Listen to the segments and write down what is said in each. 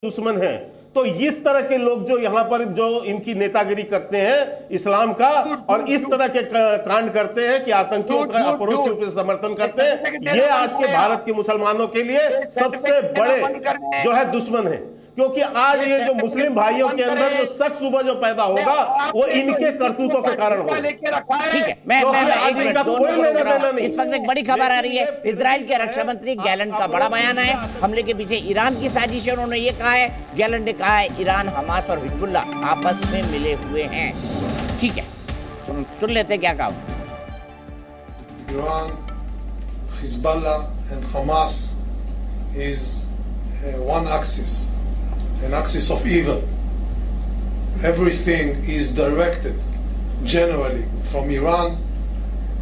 दुश्मन हैं। तो इस तरह के लोग जो यहाँ पर जो इनकी नेतागिरी करते हैं इस्लाम का और इस तरह के कांड करते हैं कि आतंकियों का अपरोक्ष रूप से समर्थन करते हैं, ये आज के भारत के मुसलमानों के लिए सबसे बड़े जो है दुश्मन है। क्योंकि आज ये जो मुस्लिम भाइयों के अंदर जो शक सुबह जो पैदा होगा वो इनके करतूतों के कारण होगा। ठीक है, मैं एक मिनट दोनों को रोक रहा हूं। इस वक्त एक बड़ी खबर आ रही है, इजराइल के रक्षा मंत्री गैलेंट का बड़ा बयान है। हमले के पीछे ईरान की साजिश है, उन्होंने ये कहा है, गैलेंट ने कहा है ईरान, हमास और हिजबुल्ला आपस में मिले हुए हैं। ठीक है, सुन लेते क्या कहा। Iran, Hezbollah and Hamas is one axis, an axis of evil. Everything is directed generally from Iran.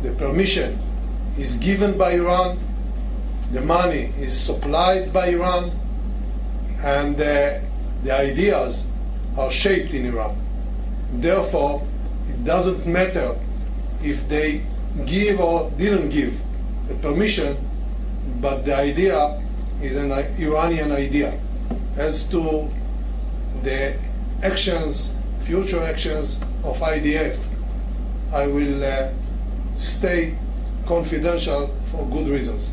The permission is given by Iran. The money is supplied by Iran. And the ideas are shaped in Iran. Therefore, it doesn't matter if they give or didn't give the permission, but the idea is an Iranian idea. As to the actions, future actions of IDF, I will stay confidential for good reasons.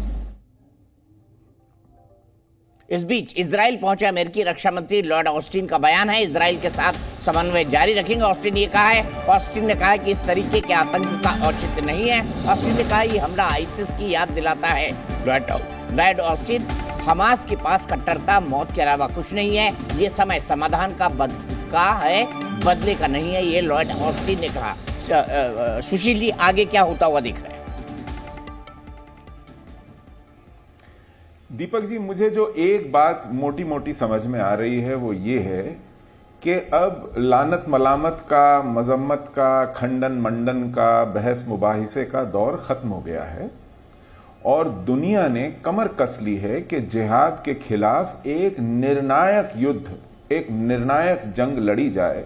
इस बीच Israel पहुंचे अमेरिकी रक्षा मंत्री Lord Austin का बयान है, Israel के साथ समन्वय जारी रखेंगे। ऑस्टिन ये कहा है, ऑस्टिन ने कहा है कि इस तरीके के आतंक का औचित्य नहीं है। ऑस्टिन ने कहा ये हमला आईसिस की याद दिलाता है। लॉर्ड ऑस्टिन, हमास के पास कट्टरता मौत के अलावा कुछ नहीं है, ये समय समाधान का है, बदले का नहीं है, ये लॉर्ड ऑस्टिन ने कहा। सुशील जी, आगे क्या होता हुआ दिख रहा है? दीपक जी, मुझे जो एक बात मोटी मोटी समझ में आ रही है वो ये है कि अब लानत मलामत का, मजम्मत का, खंडन मंडन का, बहस मुबाहिसे का दौर खत्म हो गया है और दुनिया ने कमर कस ली है कि जिहाद के खिलाफ एक निर्णायक युद्ध, एक निर्णायक जंग लड़ी जाए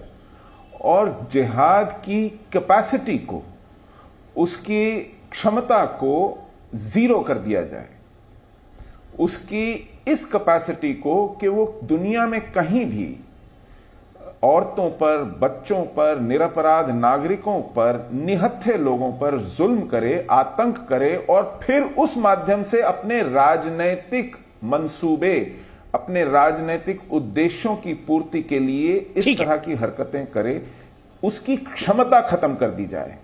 और जिहाद की कैपेसिटी को, उसकी क्षमता को जीरो कर दिया जाए, उसकी इस कैपेसिटी को कि वो दुनिया में कहीं भी औरतों पर, बच्चों पर, निरपराध नागरिकों पर, निहत्थे लोगों पर जुल्म करे, आतंक करे और फिर उस माध्यम से अपने राजनैतिक मंसूबे, अपने राजनैतिक उद्देश्यों की पूर्ति के लिए इस तरह की हरकतें करे, उसकी क्षमता खत्म कर दी जाए।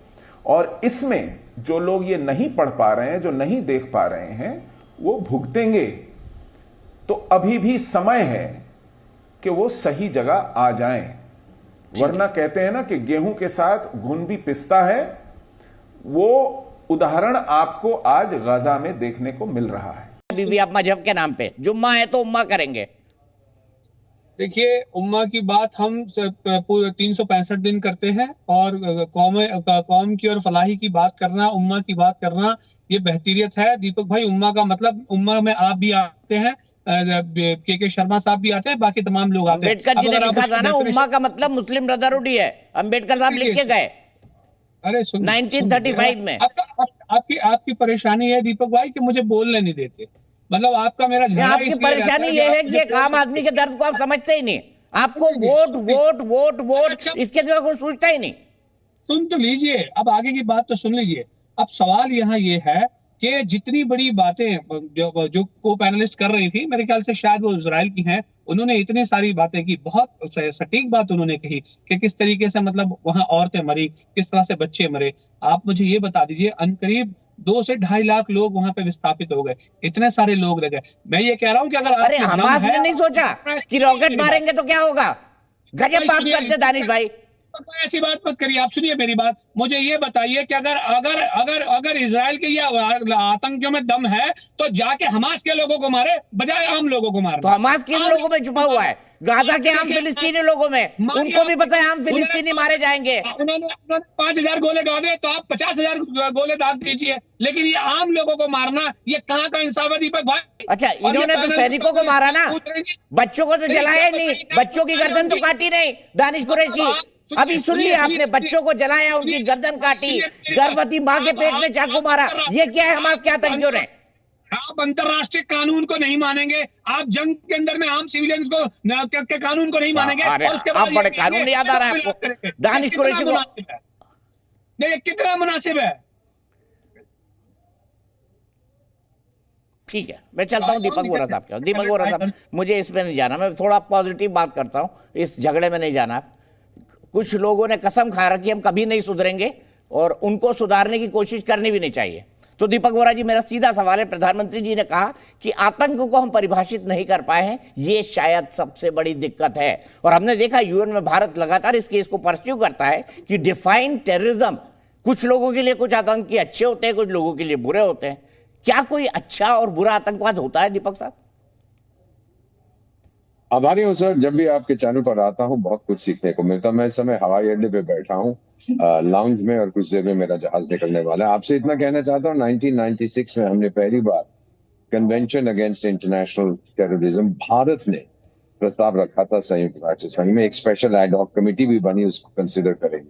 और इसमें जो लोग ये नहीं पढ़ पा रहे हैं, जो नहीं देख पा रहे हैं, वो भुगतेंगे। तो अभी भी समय है कि वो सही जगह आ जाएं, वरना कहते हैं ना कि गेहूं के साथ घुन भी पिसता है। वो उदाहरण आपको आज गाजा में देखने को मिल रहा है। अभी भी आप मजहब के नाम पे, जुम्मा है तो उम्मा करेंगे। देखिए, उम्मा की बात हम पूरे 365 दिन करते हैं और कौम की और फलाही की बात करना, उम्मा की बात करना, ये बेहतरीत है। दीपक भाई, उम्मा का मतलब, उम्मा में आप भी आते हैं, के शर्मा साहब भी आते हैं, बाकी तमाम लोग आते हैं। अम्बेडकर जी ने लिखा था ना, उम्मा का मतलब मुस्लिम ब्रदरहुड ही है, अम्बेडकर साहब लिख के गए। अरे 1935 में। आपकी परेशानी है दीपक भाई कि मुझे बोलने नहीं देते, मतलब आपका मेरा झगड़ा। आपकी परेशानी ये है कि एक आम आदमी के दर्द को आप समझते ही नहीं, आपको वोट वोट वोट वोट, इसके सिवा कोई सोचता ही नहीं। सुन तो लीजिए, अब आगे की बात तो सुन लीजिए। अब सवाल यहाँ ये है कि जितनी बड़ी बातें जो को पैनलिस्ट कर रही थी, मेरे ख्याल से शायद वो इजराइल की हैं, उन्होंने इतनी सारी बातें की, बहुत सटीक बात उन्होंने कही कि किस तरीके से मतलब वहां औरतें मरी, किस तरह से बच्चे मरे। आप मुझे ये बता दीजिए, करीब 2 से 2.5 लाख लोग वहां पे विस्थापित हो गए, इतने सारे लोग रह गए। मैं ये कह रहा हूं कि अगर अरे हमास ने नहीं सोचा कि रॉकेट मारेंगे तो क्या होगा? गजब बात करते दानिश भाई। ऐसी बात मत करिए, आप सुनिए मेरी बात। मुझे ये बताइए कि अगर अगर अगर अगर इजराइल के ये आतंकियों में दम है तो जाके हमास के लोगों को मारे बजाय आम लोगों को मारे। तो हमास किन लोगों में छुपा हुआ है? गाजा के आम फिलिस्तीनी लोगों में, उनको भी पता है आम फिलिस्तीनी मारे जाएंगे। उन्होंने 5000 गोले दागे तो आप 50,000 गोले दाग दीजिए, लेकिन ये आम लोगों को मारना, ये कहाँ का इंसाफ है दीपक भाई? अच्छा, इन्होंने तो सैनिकों को मारा ना, बच्चों को तो जलाया नहीं, बच्चों की गर्दन तो काटी नहीं। दानिश कुरैशी, अभी सुन लिया आपने, बच्चों को जलाया, उनकी गर्दन काटी, गर्भवती मां के पेट में चाकू मारा। ये क्या है हमास के आतंकियों ने? आप अंतरराष्ट्रीय कानून को नहीं मानेंगे, आप जंग के अंदर में आम सिविलियंस को के कानून को नहीं मानेंगे, अरे, और उसके आप बाद बड़े कानून याद आ रहा है आपको। दानिश कुरैशी को नहीं, कितना मुनासिब है। ठीक है, मैं चलता हूँ दीपक वोरा साहब के। दीपक वोरा साहब, मुझे इसमें नहीं जाना, मैं थोड़ा पॉजिटिव बात करता हूँ, इस झगड़े में नहीं जाना। कुछ लोगों ने कसम खा रखी हम कभी नहीं सुधरेंगे और उनको सुधारने की कोशिश करनी भी नहीं चाहिए। तो दीपक वोरा जी, मेरा सीधा सवाल है, प्रधानमंत्री जी ने कहा कि आतंक को हम परिभाषित नहीं कर पाए हैं, ये शायद सबसे बड़ी दिक्कत है। और हमने देखा यूएन में भारत लगातार इस केस को परस्यू करता है कि डिफाइन टेररिज्म, कुछ लोगों के लिए कुछ आतंकी अच्छे होते हैं, कुछ लोगों के लिए बुरे होते हैं। क्या कोई अच्छा और बुरा आतंकवाद होता है दीपक साहब? आभारी हूँ सर, जब भी आपके चैनल पर आता हूँ बहुत कुछ सीखने को मिलता है। मैं इस समय हवाई अड्डे पे बैठा हूँ लाउंज में, और कुछ देर में मेरा जहाज निकलने वाला है। आपसे इतना कहना चाहता हूँ, 1996 में हमने पहली बार convention against international terrorism Bharat ने प्रस्ताव रखा था संयुक्त राष्ट्र संघ में। एक स्पेशल एड हॉक कमेटी भी बनी, उसको कंसिडर करेंगे।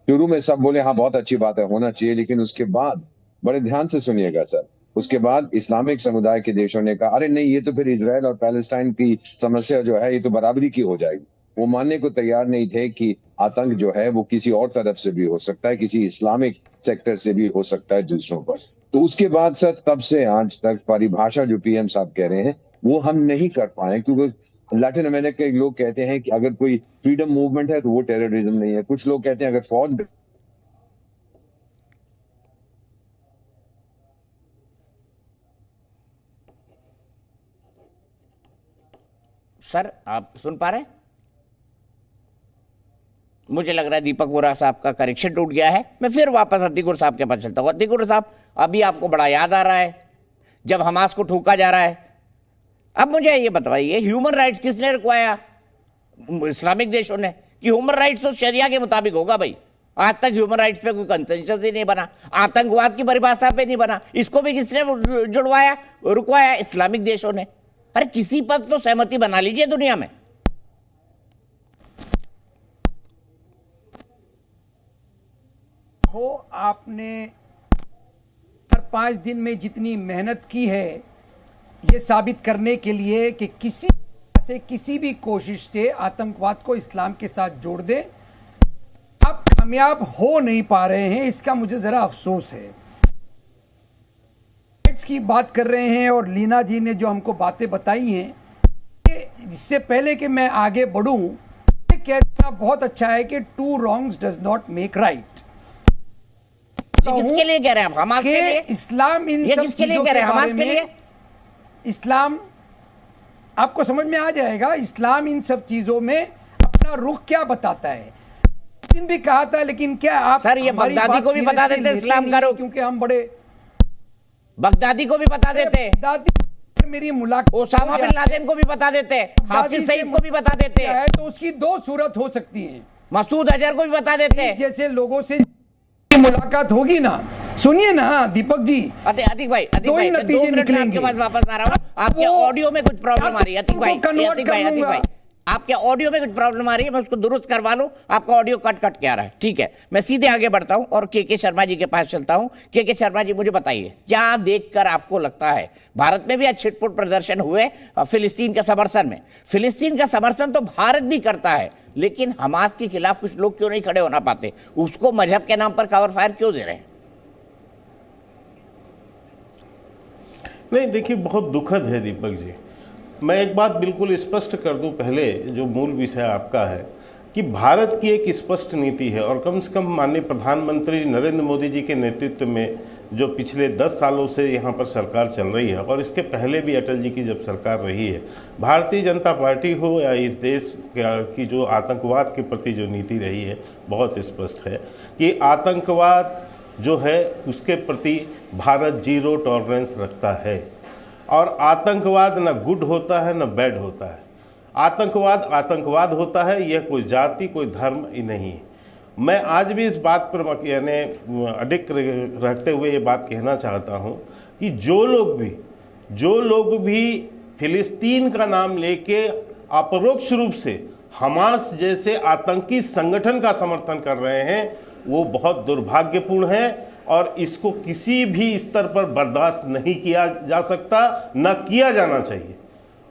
शुरू में सब बोले हाँ बहुत अच्छी बात है, होना चाहिए, लेकिन उसके बाद बड़े ध्यान से सुनिएगा सर, उसके बाद इस्लामिक समुदाय के देशों ने कहा अरे नहीं, ये तो फिर इजराइल और पैलेस्टाइन की समस्या जो है ये तो बराबरी की हो जाएगी। वो मानने को तैयार नहीं थे कि आतंक जो है वो किसी और तरफ से भी हो सकता है, किसी इस्लामिक सेक्टर से भी हो सकता है दूसरों पर। तो उसके बाद सर तब से आज तक परिभाषा जो पीएम साहब कह रहे हैं वो हम नहीं कर पाए, क्योंकि लैटिन अमेरिका के लोग कहते हैं कि अगर कोई फ्रीडम मूवमेंट है तो वो टेररिज्म नहीं है। कुछ लोग कहते हैं अगर फौज सर आप सुन पा रहे हैं? मुझे लग रहा है दीपक वोरा साहब का कनेक्शन टूट गया है। मैं फिर वापस अतिकुर साहब के पास चलता हूँ। अतिकुर साहब, अभी आपको बड़ा याद आ रहा है जब हमास को ठोका जा रहा है। अब मुझे ये बताइए, ह्यूमन राइट्स किसने रुकवाया? इस्लामिक देशों ने, कि ह्यूमन राइट्स तो शरिया के मुताबिक होगा भाई। आज तक ह्यूमन राइट्स पे कोई कंसेंसस ही नहीं बना, आतंकवाद की परिभाषा पे नहीं बना, इसको भी किसने जुड़वाया, रुकवाया? इस्लामिक देशों ने। अरे किसी पर तो सहमति बना लीजिए दुनिया में। हो आपने हर 5 दिन में जितनी मेहनत की है ये साबित करने के लिए कि किसी भी कोशिश से आतंकवाद को इस्लाम के साथ जोड़ दे, आप कामयाब हो नहीं पा रहे हैं, इसका मुझे जरा अफसोस है। की बात कर रहे हैं और लीना जी ने जो हमको बातें बताई हैं, इससे पहले कि मैं आगे बढ़ूं, ये कहना बहुत अच्छा है कि 2 wrongs does not make right। किसके लिए कह रहे हैं आप? हमास के लिए? इस्लाम इन ये सब किसके लिए चीजों कह रहे हैं? के हमास बारे के लिए? में इस्लाम आपको समझ में आ जाएगा। इस्लाम इन सब चीजों में अपना रुख क्या बताता है। दिन भी कहा था, लेकिन क्या आप सर ये बगदादी को भी बता देते इस्लाम का रुख, क्योंकि हम बड़े बगदादी को भी बता देते, मेरी मुलाकात ओसामा बिन लादेन को भी बता देते, हाफिज सईद को भी बता देते, तो उसकी 2 सूरत हो सकती है। मसूद अजहर को भी बता देते। जैसे लोगों से मुलाकात होगी ना, सुनिए ना दीपक जी, अतिक भाई 2 मिनट में आपके पास वापस आ रहा हूँ। आपके ऑडियो में कुछ प्रॉब्लम आ रही है अतिक भाई, आपके ऑडियो में कुछ प्रॉब्लम आ रही है, मैं उसको दुरुस्त करवा लूं। आपका ऑडियो कट के आ रहा है। ठीक है, मैं सीधे आगे बढ़ता हूं और के शर्मा जी के पास चलता हूं। के शर्मा जी, मुझे बताइए क्या देखकर आपको लगता है, भारत में भी आज छिटपुट प्रदर्शन हुए फिलिस्तीन के समर्थन में। फिलिस्तीन का समर्थन तो भारत भी करता है, लेकिन हमास के खिलाफ कुछ लोग क्यों नहीं खड़े होना पाते? उसको मजहब के नाम पर कवर फायर क्यों दे रहे हैं? नहीं, देखिए बहुत दुखद है दीपक जी। मैं एक बात बिल्कुल स्पष्ट कर दूं पहले, जो मूल विषय आपका है, कि भारत की एक स्पष्ट नीति है और कम से कम माननीय प्रधानमंत्री नरेंद्र मोदी जी के नेतृत्व में जो पिछले 10 सालों से यहाँ पर सरकार चल रही है, और इसके पहले भी अटल जी की जब सरकार रही है, भारतीय जनता पार्टी हो या इस देश की जो आतंकवाद के प्रति जो नीति रही है, बहुत स्पष्ट है कि आतंकवाद जो है उसके प्रति भारत 0 टॉलरेंस रखता है। और आतंकवाद न गुड होता है न बैड होता है। आतंकवाद होता है, यह कोई जाति कोई धर्म ही नहीं है। मैं आज भी इस बात पर यानी अडिग रखते हुए ये बात कहना चाहता हूँ कि जो लोग भी फिलिस्तीन का नाम लेके अपरोक्ष रूप से हमास जैसे आतंकी संगठन का समर्थन कर रहे हैं, वो बहुत दुर्भाग्यपूर्ण है। और इसको किसी भी स्तर पर बर्दाश्त नहीं किया जा सकता, न किया जाना चाहिए।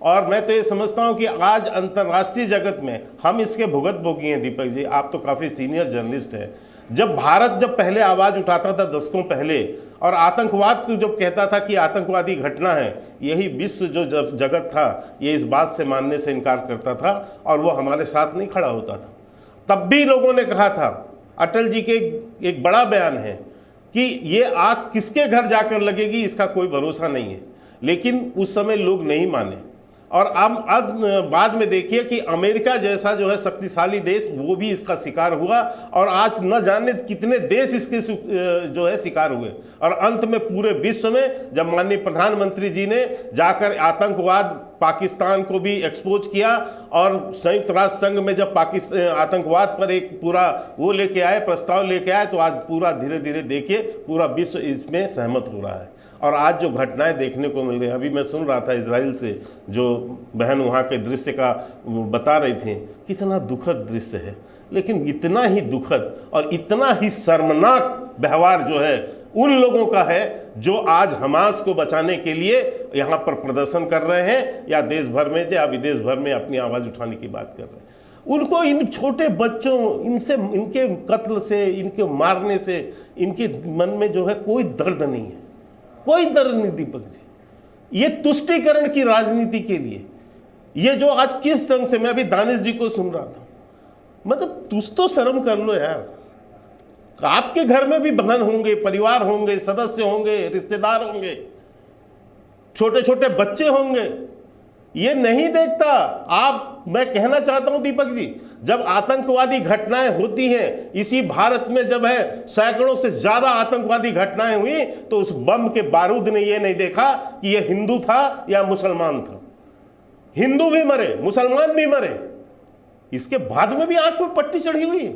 और मैं तो ये समझता हूँ कि आज अंतर्राष्ट्रीय जगत में हम इसके भुगत भोगी हैं। दीपक जी, आप तो काफ़ी सीनियर जर्नलिस्ट हैं। जब भारत पहले आवाज़ उठाता था दशकों पहले, और आतंकवाद को जब कहता था कि आतंकवादी घटना है, यही विश्व जो जगत था ये इस बात से मानने से इनकार करता था और वो हमारे साथ नहीं खड़ा होता था। तब भी लोगों ने कहा था, अटल जी के एक बड़ा बयान है कि ये आग किसके घर जाकर लगेगी इसका कोई भरोसा नहीं है, लेकिन उस समय लोग नहीं माने। और अब बाद में देखिए कि अमेरिका जैसा जो है शक्तिशाली देश वो भी इसका शिकार हुआ, और आज न जाने कितने देश इसके जो है शिकार हुए। और अंत में पूरे विश्व में जब माननीय प्रधानमंत्री जी ने जाकर आतंकवाद पाकिस्तान को भी एक्सपोज किया, और संयुक्त राष्ट्र संघ में जब पाकिस्तान आतंकवाद पर एक पूरा वो लेके आए, प्रस्ताव लेके आए, तो आज पूरा धीरे धीरे देखिए पूरा विश्व इसमें सहमत हो रहा है। और आज जो घटनाएं देखने को मिल रही हैं, अभी मैं सुन रहा था इजराइल से जो बहन वहाँ के दृश्य का बता रही थी, कितना दुखद दृश्य है, लेकिन इतना ही दुखद और इतना ही शर्मनाक व्यवहार जो है उन लोगों का है जो आज हमास को बचाने के लिए यहाँ पर प्रदर्शन कर रहे हैं, या देश भर में या विदेश भर में अपनी आवाज़ उठाने की बात कर रहे हैं। उनको इन छोटे बच्चों इनसे इनके कत्ल से, इनके मारने से इनके मन में जो है कोई दर्द नहीं है, कोई दर्द नहीं। दीपक जी, ये तुष्टीकरण की राजनीति के लिए ये जो आज किस ढंग से, मैं अभी दानिश जी को सुन रहा था, मतलब तुझ तो शर्म कर लो यार। आपके घर में भी बहन होंगे, परिवार होंगे, सदस्य होंगे, रिश्तेदार होंगे, छोटे छोटे बच्चे होंगे, ये नहीं देखता आप। मैं कहना चाहता हूं दीपक जी, जब आतंकवादी घटनाएं होती हैं, इसी भारत में जब है सैकड़ों से ज्यादा आतंकवादी घटनाएं हुई, तो उस बम के बारूद ने यह नहीं देखा कि यह हिंदू था या मुसलमान था। हिंदू भी मरे, मुसलमान भी मरे, इसके बाद में भी आंख में पट्टी चढ़ी हुई है।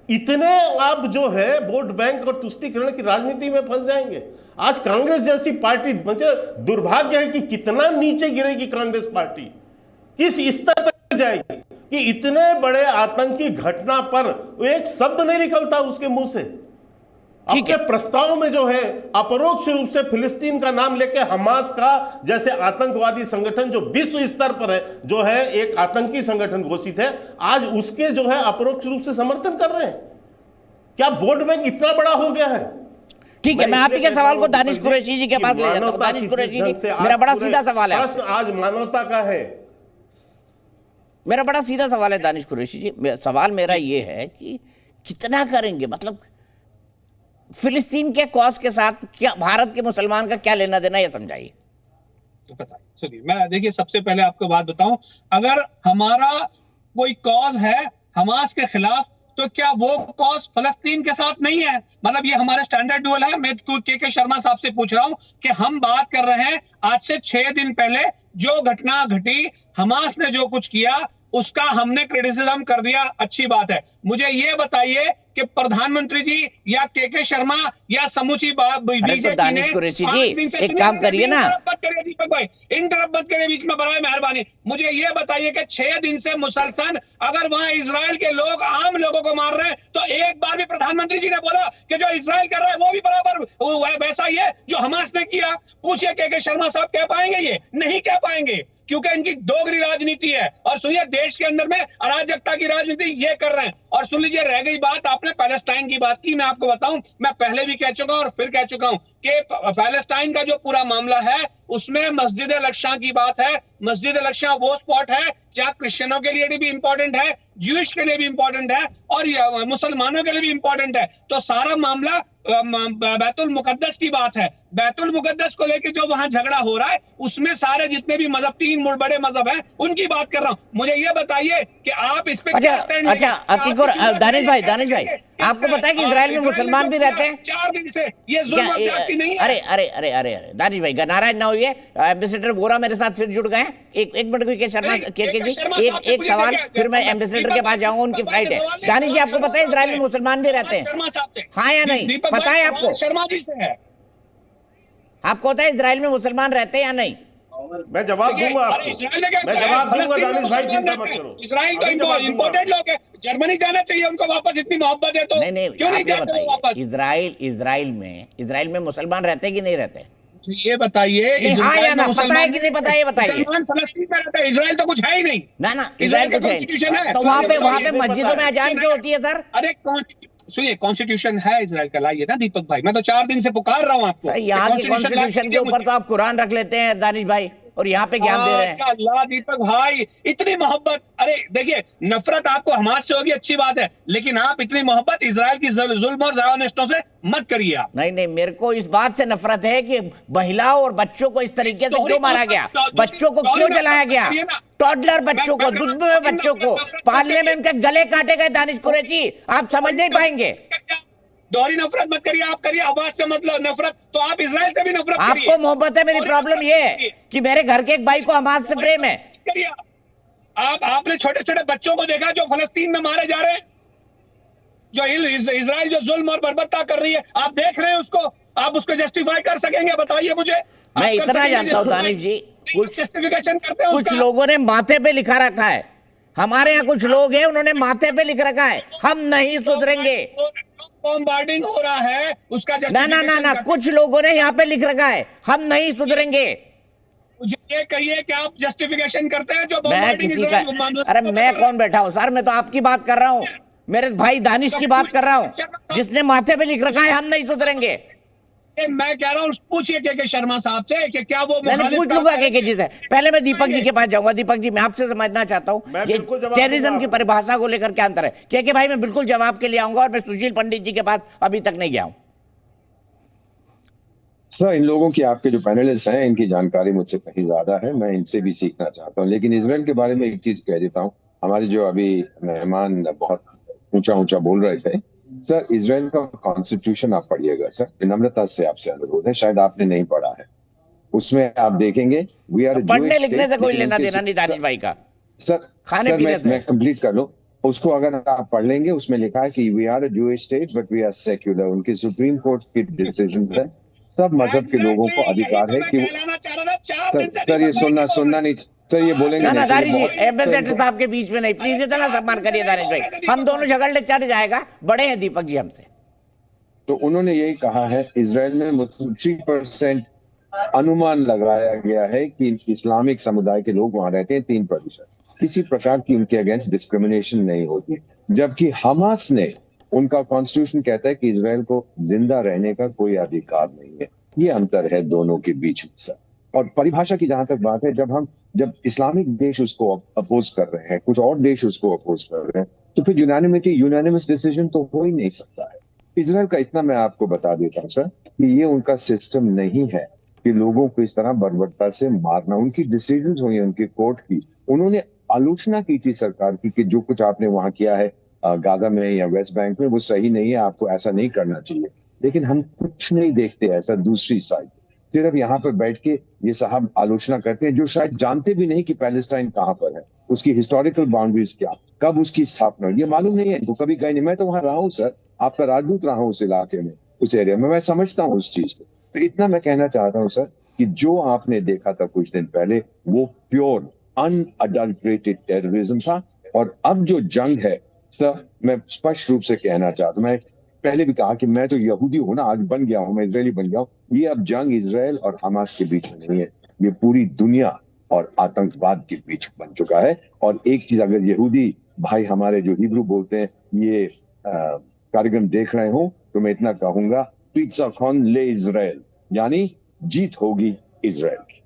इतने आप जो है वोट बैंक और तुष्टीकरण की राजनीति में फंस जाएंगे। आज कांग्रेस जैसी पार्टी, मुझे दुर्भाग्य है कि कितना नीचे गिरेगी कांग्रेस पार्टी, किस स्तर तक जाएगी कि इतने बड़े आतंकी घटना पर एक शब्द नहीं निकलता उसके मुंह से। अपने प्रस्ताव में जो है अपरोक्ष रूप से फिलिस्तीन का नाम लेके हमास का जैसे आतंकवादी संगठन जो विश्व स्तर पर है, जो है एक आतंकी संगठन घोषित है, आज उसके जो है अपरोक्ष रूप से समर्थन कर रहे हैं। क्या वोट बैंक इतना बड़ा हो गया है? ठीक है, मैं आप ही के सवाल को दानिश कुरैशी जी के पास ले जाता हूं। दानिश कुरैशी जी, मेरा बड़ा सीधा सवाल है, प्रश्न आज मानवता का है। मेरा बड़ा सीधा सवाल है दानिश कुरैशी जी, सवाल मेरा ये है कि कितना करेंगे, मतलब फिलिस्तीन के कॉज के साथ क्या भारत के मुसलमान का क्या लेना देना, ये समझाइए। तो बताइए, सुनिए, मैं देखिए सबसे पहले आपको बात बताऊं, अगर हमारा कोई कॉज है हमास के खिलाफ, तो क्या वो कॉज फलस्तीन के साथ नहीं है? मतलब ये हमारा स्टैंडर्ड ड्यूल है। मैं के शर्मा साहब से पूछ रहा हूं कि हम बात कर रहे हैं आज से 6 दिन पहले जो घटना घटी, हमास ने जो कुछ किया उसका हमने क्रिटिसिज्म कर दिया, अच्छी बात है। मुझे ये बताइए कि प्रधानमंत्री जी या के शर्मा या समूची बीजेपी ने एक काम करिए ना, दीपक भाई इंटरप्ट मत करिए बीच में, बराए मेहरबानी। मुझे ये बताइए कि 6 दिन से मुसलसल अगर वहां इजराइल के लोग आम लोगों को मार रहे हैं, तो एक बार भी प्रधानमंत्री जी ने बोला कि जो इजराइल कर रहा है वो भी बराबर वैसा ही है जो हमास ने किया? पूछिए के शर्मा साहब कह पाएंगे? ये नहीं कह पाएंगे, क्योंकि इनकी दोगली राजनीति है। और सुनिए, देश के अंदर में अराजकता की राजनीति ये कर रहे हैं। और सुन लीजिए, रह गई बात, आपने पैलेस्टाइन की बात की, मैं आपको बताऊं, मैं पहले भी कह चुका हूं और फिर कह चुका हूं कि पैलेस्टाइन का जो पूरा मामला है उसमें मस्जिद अल-अक्सा की बात है। मस्जिद अल-अक्सा वो स्पॉट है जहां क्रिश्चियनों के लिए भी इंपॉर्टेंट है, ज्यूइश के लिए भी इंपॉर्टेंट है और मुसलमानों के लिए भी इंपॉर्टेंट है। तो सारा मामला बैतुल मुकद्दस की बात है। बैतुल मुकद्दस को लेकर जो वहां झगड़ा हो रहा है उसमें सारे जितने भी मजहब, 3 बड़े मजहब हैं, उनकी बात कर रहा हूं। मुझे ये बताइए कि आप इस पे क्या स्टैंड? अच्छा अतीकुर, दानिश भाई आपको पता है कि इजराइल में मुसलमान भी रहते हैं? 4 दिन से ये जुल्म और ज्यादती नहीं है। अरे दानिश भाई नाराज ना होइए, एम्बेसडर वोरा मेरे साथ फिर जुड़ गए हैं। एक मिनट के शर्मा जी, एक सवाल, फिर मैं एम्बेसडर के पास जाऊंगा, उनकी फ्लाइट है। दानिश जी, आपको पता है इजराइल में मुसलमान भी रहते हैं, हाँ या नहीं? पता है आपको? शर्मा जी से है, आपको पता है इजराइल में मुसलमान रहते हैं या नहीं? मैं जवाब देखिए, दूंगा अरे आपको। इजराइल में क्या मैं होता है? जवाब दूंगा फलस्तीन में दानिश भाई, मुसलमान चिंता रहते मत हैं। करो। इजराइल तो अभी जवाब दूंगा। इम्पोर्टेड लोग है, जर्मनी जाना चाहिए उनको वापस, इतनी मोहब्बत है तो नहीं नहीं, क्यों नहीं आप ये जाते वो वापस? बताइए, इजराइल में मुसलमान रहते हैं कि नहीं रहते? तो ये बताइए, नहीं, हाँ इजराइल या में ना, पता है मुसलमान कि नहीं पता है, ये बताइए। मुसलमान फलस्तीन में रहता है, इजराइल तो कुछ है ही नहीं। ना इजराइल इजराइल का कुछ है कॉन्स्टिट्यूशन है, तो वहां पे बताइए, मस्जिदों में अजान सुनिए, क्यों होती है सर? अरे सुनिए, कॉन्स्टिट्यूशन है इजराइल का, लाइए ना दीपक भाई, मैं तो 4 दिन से पुकार रहा हूँ आपको। सर यहाँ के कॉन्स्टिट्यूशन के ऊपर तो आप कुरान रख लेते हैं दानिश भाई, और यहाँ पे ज्ञान दे रहे हैं। अल्लाह दीपक भाई, इतनी मोहब्बत, अरे देखिए, नफरत आपको हमास से होगी, अच्छी बात है, लेकिन आप इतनी मोहब्बत इजराइल की जुल्म और ज़ायोनिस्टों से मत करिए आप। नहीं, मेरे को इस बात से नफरत है कि महिलाओं और बच्चों को इस तरीके से क्यों मारा गया, बच्चों को क्यों जलाया गया, टॉडलर बच्चों को, दूध में बच्चों को पालने में उनके गले काटे गए। दानिश कुरैशी, आप समझ नहीं पाएंगे। दोहरी नफरत मत करिए, आप करिए आवाज से मतलब नफरत, तो आप इजराइल से भी नफरत करिए। आपको मोहब्बत है, मेरी प्रॉब्लम ये है कि मेरे घर के एक भाई को हमास से प्रेम है। करिए आपने छोटे छोटे बच्चों को देखा जो फलस्तीन में मारे जा रहे हैं, जो इजराइल जो जुल्म और बर्बरता कर रही है, आप देख रहे हैं उसको, आप उसको जस्टिफाई कर सकेंगे? बताइए मुझे। मैं इतना जानता हूं दानिश जी, कुछ जस्टिफिकेशन करते हैं कुछ उसका। लोगों ने माथे पे लिखा रखा है, हमारे यहाँ कुछ लोग हैं उन्होंने माथे पे लिख रखा है, हम नहीं सुधरेंगे। बॉम्बार्डिंग हो रहा है उसका ना justification कुछ लोगों ने यहाँ पे लिख रखा है, हम नहीं सुधरेंगे। मुझे ये कहिए कि आप जस्टिफिकेशन करते हैं जो मैं बॉम्बार्डिंग किसी का, अरे मैं कौन बैठा हूँ सर, मैं तो आपकी बात कर रहा हूँ, मेरे भाई दानिश की बात कर रहा हूँ, जिसने माथे पे लिख रखा है हम नहीं सुधरेंगे। मैं कह रहा हूँ, पूछिए के शर्मा साहब से कि क्या वो मैंने मुखालिफ पूछ काम लूंगा करेंगे? के जी से। पहले मैं दीपक जी के पास जाऊंगा। दीपक जी, मैं आपसे समझना चाहता हूँ मैं ये बिल्कुल जवाब टेररिज्म दूंगा की परिभाषा को लेकर क्या अंतर है। के भाई मैं बिल्कुल जवाब के लिए आऊंगा, और मैं सुशील पंडित जी के पास अभी तक नहीं गया हूं। सर, इन लोगों की, आपके जो पैनलिस्ट हैं, इनकी जानकारी मुझसे कहीं ज्यादा है, मैं इनसे भी सीखना चाहता हूँ। लेकिन इजराइल के बारे में एक चीज कह देता हूँ, हमारे जो अभी मेहमान बहुत ऊंचा ऊंचा बोल रहे थे, सर इजराइल का कॉन्स्टिट्यूशन आप पढ़िएगा सर, विनम्रता से आपसे अनुरोध है, शायद आपने नहीं पढ़ा है। उसमें आप देखेंगे वी आर पढ़ने लिखने से कोई लेना देना नहीं दानिश भाई का, सर खाने पीने से। मैं कंप्लीट कर लूं उसको। अगर आप पढ़ लेंगे, उसमें लिखा है कि we are a Jewish state but we are secular. उनकी सुप्रीम कोर्ट की डिसीजन है, सब मजहब के लोगों को अधिकार है कि सर ये सुनना नहीं सर, ये बोलेंगे ना दानिश जी, एम्बेसडर साहब के बीच में नहीं, प्लीज इतना सम्मान करिए दानिश भाई, हम दोनों झगड़ ले चढ़ जाएगा, बड़े हैं दीपक जी हमसे। तो उन्होंने यही कहा है, इजराइल में मुस्लिम 3% अनुमान लगाया गया है कि इस्लामिक समुदाय के लोग वहां रहते हैं, 3%। किसी प्रकार की उनके अगेंस्ट डिस्क्रिमिनेशन नहीं होती, जबकि हमास ने, उनका कॉन्स्टिट्यूशन कहता है कि इजराइल को जिंदा रहने का कोई अधिकार नहीं है। ये अंतर है दोनों के बीच में सर। और परिभाषा की जहां तक बात है, जब इस्लामिक देश उसको अपोज कर रहे हैं, कुछ और देश उसको अपोज कर रहे हैं, तो फिर यूनानिमस डिसीजन तो हो ही नहीं सकता है। इजराइल का इतना मैं आपको बता देता हूँ सर कि ये उनका सिस्टम नहीं है कि लोगों को इस तरह बर्बरता से मारना। उनकी डिसीजन हुई उनकी कोर्ट की, उन्होंने आलोचना की थी सरकार की कि जो कुछ आपने वहां किया है गाजा में या वेस्ट बैंक में, वो सही नहीं है, आपको ऐसा नहीं करना चाहिए। लेकिन हम कुछ नहीं देखते ऐसा दूसरी साइड, सिर्फ यहाँ पर बैठ के ये साहब आलोचना करते हैं, जो शायद जानते भी नहीं कि पैलेस्टाइन कहाँ पर है, उसकी हिस्टोरिकल बाउंड्रीज क्या, कब उसकी स्थापना, ये मालूम नहीं है इनको, कभी गए नहीं। मैं तो वहां रहा हूँ सर, आपका राजदूत रहा हूँ उस इलाके में, उस एरिया में, मैं समझता हूँ उस चीज को। तो इतना मैं कहना चाहता हूँ सर कि जो आपने देखा था कुछ दिन पहले, वो प्योर अनअडल्ट्रेटेड टेररिज्म था। और अब जो जंग है सर, मैं स्पष्ट रूप से कहना चाहता हूँ, मैं पहले भी कहा कि मैं तो यहूदी हूं ना, आज बन गया हूं, मैं इजरायली बन गया हूं। ये अब जंग इजराइल और हमास के बीच में नहीं है, ये पूरी दुनिया और आतंकवाद के बीच बन चुका है। और एक चीज, अगर यहूदी भाई हमारे जो हिब्रू बोलते हैं ये कार्यक्रम देख रहे हो, तो मैं इतना कहूंगा, पिज़्ज़ा कॉन ले इजराइल, यानी जीत होगी इजराइल की।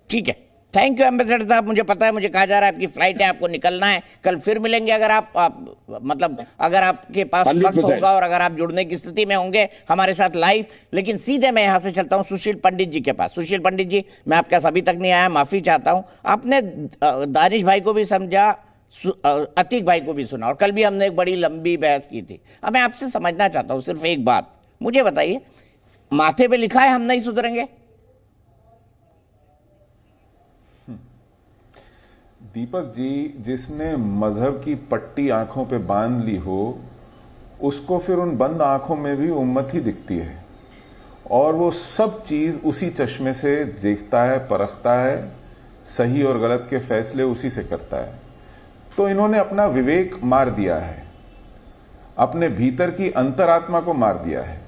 ठीक है, थैंक यू एम्बेसडर साहब। मुझे पता है, मुझे कहा जा रहा है आपकी फ्लाइट है, आपको निकलना है, कल फिर मिलेंगे अगर आप मतलब अगर आपके पास वक्त होगा और अगर आप जुड़ने की स्थिति में होंगे हमारे साथ लाइव। लेकिन सीधे मैं यहाँ से चलता हूँ सुशील पंडित जी के पास। सुशील पंडित जी, मैं आपके पास अभी तक नहीं आया, माफी चाहता हूँ। आपने दानिश भाई को भी समझा, अतीक भाई को भी सुना, और कल भी हमने एक बड़ी लंबी बहस की थी। अब मैं आपसे समझना चाहता हूँ सिर्फ एक बात, मुझे बताइए, माथे पे लिखा है हम नहीं सुधरेंगे? दीपक जी, जिसने मजहब की पट्टी आंखों पे बांध ली हो, उसको फिर उन बंद आंखों में भी उम्मत ही दिखती है, और वो सब चीज उसी चश्मे से देखता है, परखता है सही और गलत के फैसले उसी से करता है। तो इन्होंने अपना विवेक मार दिया है, अपने भीतर की अंतरात्मा को मार दिया है,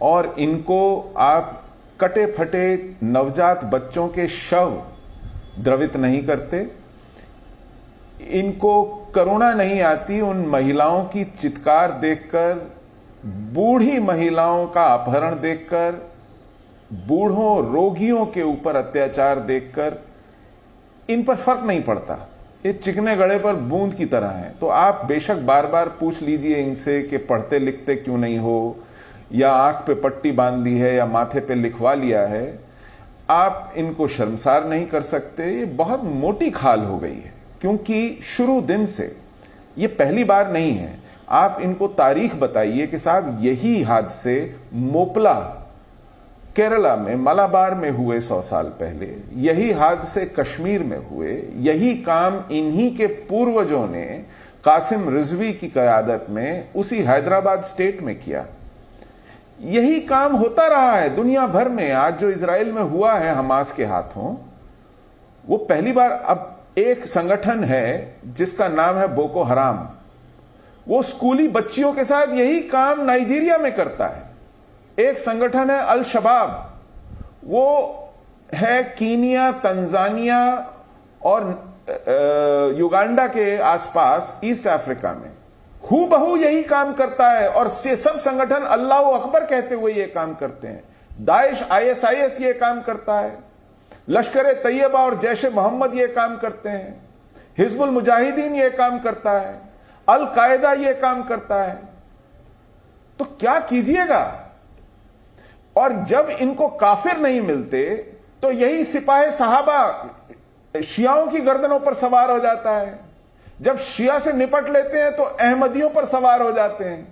और इनको आप कटे फटे नवजात बच्चों के शव द्रवित नहीं करते। इनको करुणा नहीं आती उन महिलाओं की चित्कार देखकर, बूढ़ी महिलाओं का अपहरण देखकर, बूढ़ों रोगियों के ऊपर अत्याचार देखकर। इन पर फर्क नहीं पड़ता, ये चिकने गड़े पर बूंद की तरह हैं। तो आप बेशक बार बार पूछ लीजिए इनसे कि पढ़ते लिखते क्यों नहीं हो, या आंख पे पट्टी बांध ली है, या माथे पे लिखवा लिया है। आप इनको शर्मसार नहीं कर सकते। ये बहुत मोटी खाल हो गई है, क्योंकि शुरू दिन से ये पहली बार नहीं है। आप इनको तारीख बताइए कि साहब यही हादसे मोपला केरला में मलाबार में हुए 100 साल पहले, यही हादसे कश्मीर में हुए, यही काम इन्हीं के पूर्वजों ने कासिम रिजवी की क़यादत में उसी हैदराबाद स्टेट में किया। यही काम होता रहा है दुनिया भर में। आज जो इजराइल में हुआ है हमास के हाथों, वो पहली बार। अब एक संगठन है जिसका नाम है बोको हराम, वो स्कूली बच्चियों के साथ यही काम नाइजीरिया में करता है। एक संगठन है अल शबाब, वो है कीनिया, तंजानिया और युगांडा के आसपास ईस्ट अफ्रीका में। हूबहू यही काम करता है, और ये सब संगठन अल्लाह अकबर कहते हुए ये काम करते हैं। दाइश, ISIS ये काम करता है, लश्कर तैयबा और जैश मोहम्मद ये काम करते हैं, हिजबुल मुजाहिदीन ये काम करता है, अल कायदा ये काम करता है। तो क्या कीजिएगा। और जब इनको काफिर नहीं मिलते तो यही सिपाही सहाबा शियाओं की गर्दनों पर सवार हो जाता है। जब शिया से निपट लेते हैं तो अहमदियों पर सवार हो जाते हैं।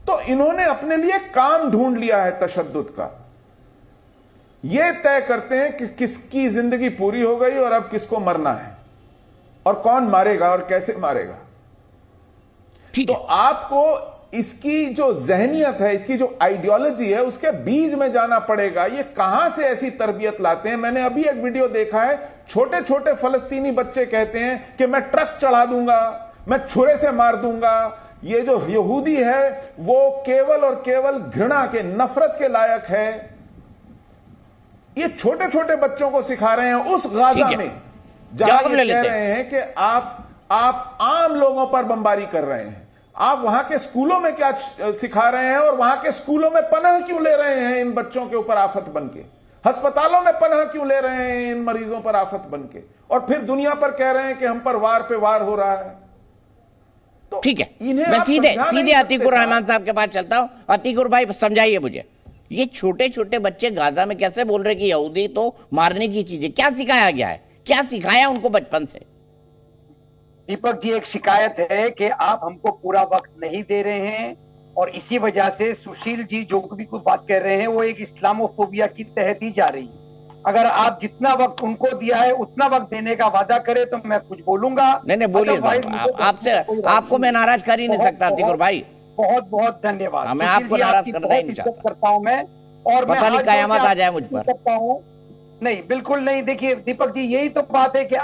तो इन्होंने अपने लिए काम ढूंढ लिया है तशद्दुद का। ये तय करते हैं कि किसकी जिंदगी पूरी हो गई और अब किसको मरना है, और कौन मारेगा और कैसे मारेगा। तो आपको इसकी जो जहनियत है, इसकी जो आइडियोलॉजी है, उसके बीज में जाना पड़ेगा। ये कहां से ऐसी तरबियत लाते हैं। मैंने अभी एक वीडियो देखा है, छोटे छोटे फलस्तीनी बच्चे कहते हैं कि मैं ट्रक चढ़ा दूंगा, मैं छुरे से मार दूंगा। ये जो यहूदी है वो केवल और केवल घृणा के, नफरत के लायक है। ये छोटे छोटे बच्चों को सिखा रहे हैं उस गाजा में जहां ये कह रहे हैं कि आप आम लोगों पर बमबारी कर रहे हैं। आप वहां के स्कूलों में क्या सिखा रहे हैं, और वहां के स्कूलों में पनाह क्यों ले रहे हैं इन बच्चों के ऊपर आफत बनके, अस्पतालों में पनाह क्यों ले रहे हैं इन मरीजों पर आफत बनके, और फिर दुनिया पर कह रहे हैं कि हम पर वार पे वार हो रहा है। तो ठीक है, मैं सीधे अतीकुर रहमान साहब के पास चलता हूं। अतीकुर भाई समझाइए मुझे, ये छोटे छोटे बच्चे गाजा में कैसे बोल रहे कि यहूदी तो मारने की चीज है। क्या सिखाया गया है, क्या सिखाया उनको बचपन से? दीपक जी, एक शिकायत है कि आप हमको पूरा वक्त नहीं दे रहे हैं, और इसी वजह से सुशील जी जो भी कुछ बात कर रहे हैं वो एक इस्लामोफोबिया की तहत ही जा रही है। अगर आप जितना वक्त उनको दिया है उतना वक्त देने का वादा करें तो मैं कुछ बोलूंगा। नहीं बोलिए साहब, आपसे आपको मैं नाराज कर ही नहीं सकता अतीकुर भाई। बहुत बहुत धन्यवाद। मैं आपको नाराज करना ही नहीं चाहता करता हूँ मैं, और पता नहीं कयामत आ जाए मुझ पर। नहीं, बिल्कुल नहीं। देखिए दीपक जी, यही तो बात है कि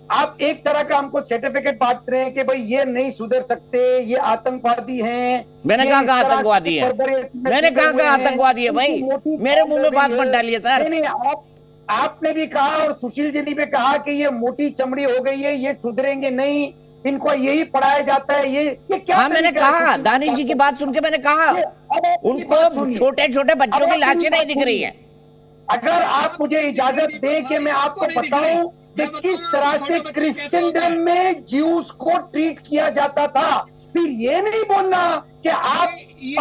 आप एक तरह का हमको सर्टिफिकेट बांट रहे हैं कि भाई ये नहीं सुधर सकते, ये आतंकवादी हैं। मैंने कहा आतंकवादी है, मैंने कहा आतंकवादी है भाई, मेरे मुंह में बात मत डालिए सर। नहीं, आपने भी कहा और सुशील जी ने भी कहा कि ये मोटी चमड़ी हो गई है, ये सुधरेंगे नहीं, इनको यही पढ़ाया जाता है। ये क्या? हाँ, मैंने कहा, दानिश जी की बात सुन के मैंने कहा उनको छोटे छोटे बच्चों की लाशें नहीं दिख रही है। अगर आप मुझे इजाजत दें कि मैं आपको बताऊं कि किस तरह से क्रिश्चियनडम में ज्यूज को ट्रीट किया जाता था, फिर ये नहीं बोलना कि आप ये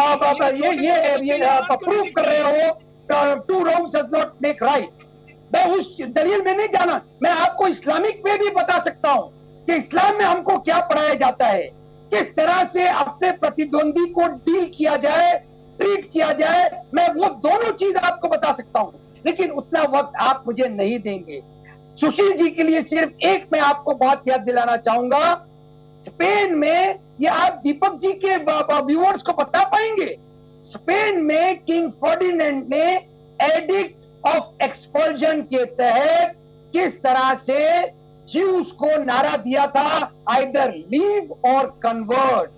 प्रूव कर रहे हो two wrongs does not make right. मैं उस दलील में नहीं जाना, मैं आपको इस्लामिक वे भी बता सकता हूँ कि इस्लाम में हमको क्या पढ़ाया जाता है, किस तरह से अपने प्रतिद्वंदी को डील किया जाए, ट्रीट किया जाए। मैं वो दोनों चीज आपको बता सकता हूँ, लेकिन उतना वक्त आप मुझे नहीं देंगे। सुशील जी के लिए सिर्फ एक मैं आपको बात याद दिलाना चाहूंगा, स्पेन में, ये आप दीपक जी के व्यूअर्स को बता पाएंगे, स्पेन में किंग फर्डिनेंड ने एडिक्ट ऑफ एक्सपल्जन के तहत किस तरह से ज्यूस को नारा दिया था, आइदर लीव और कन्वर्ट।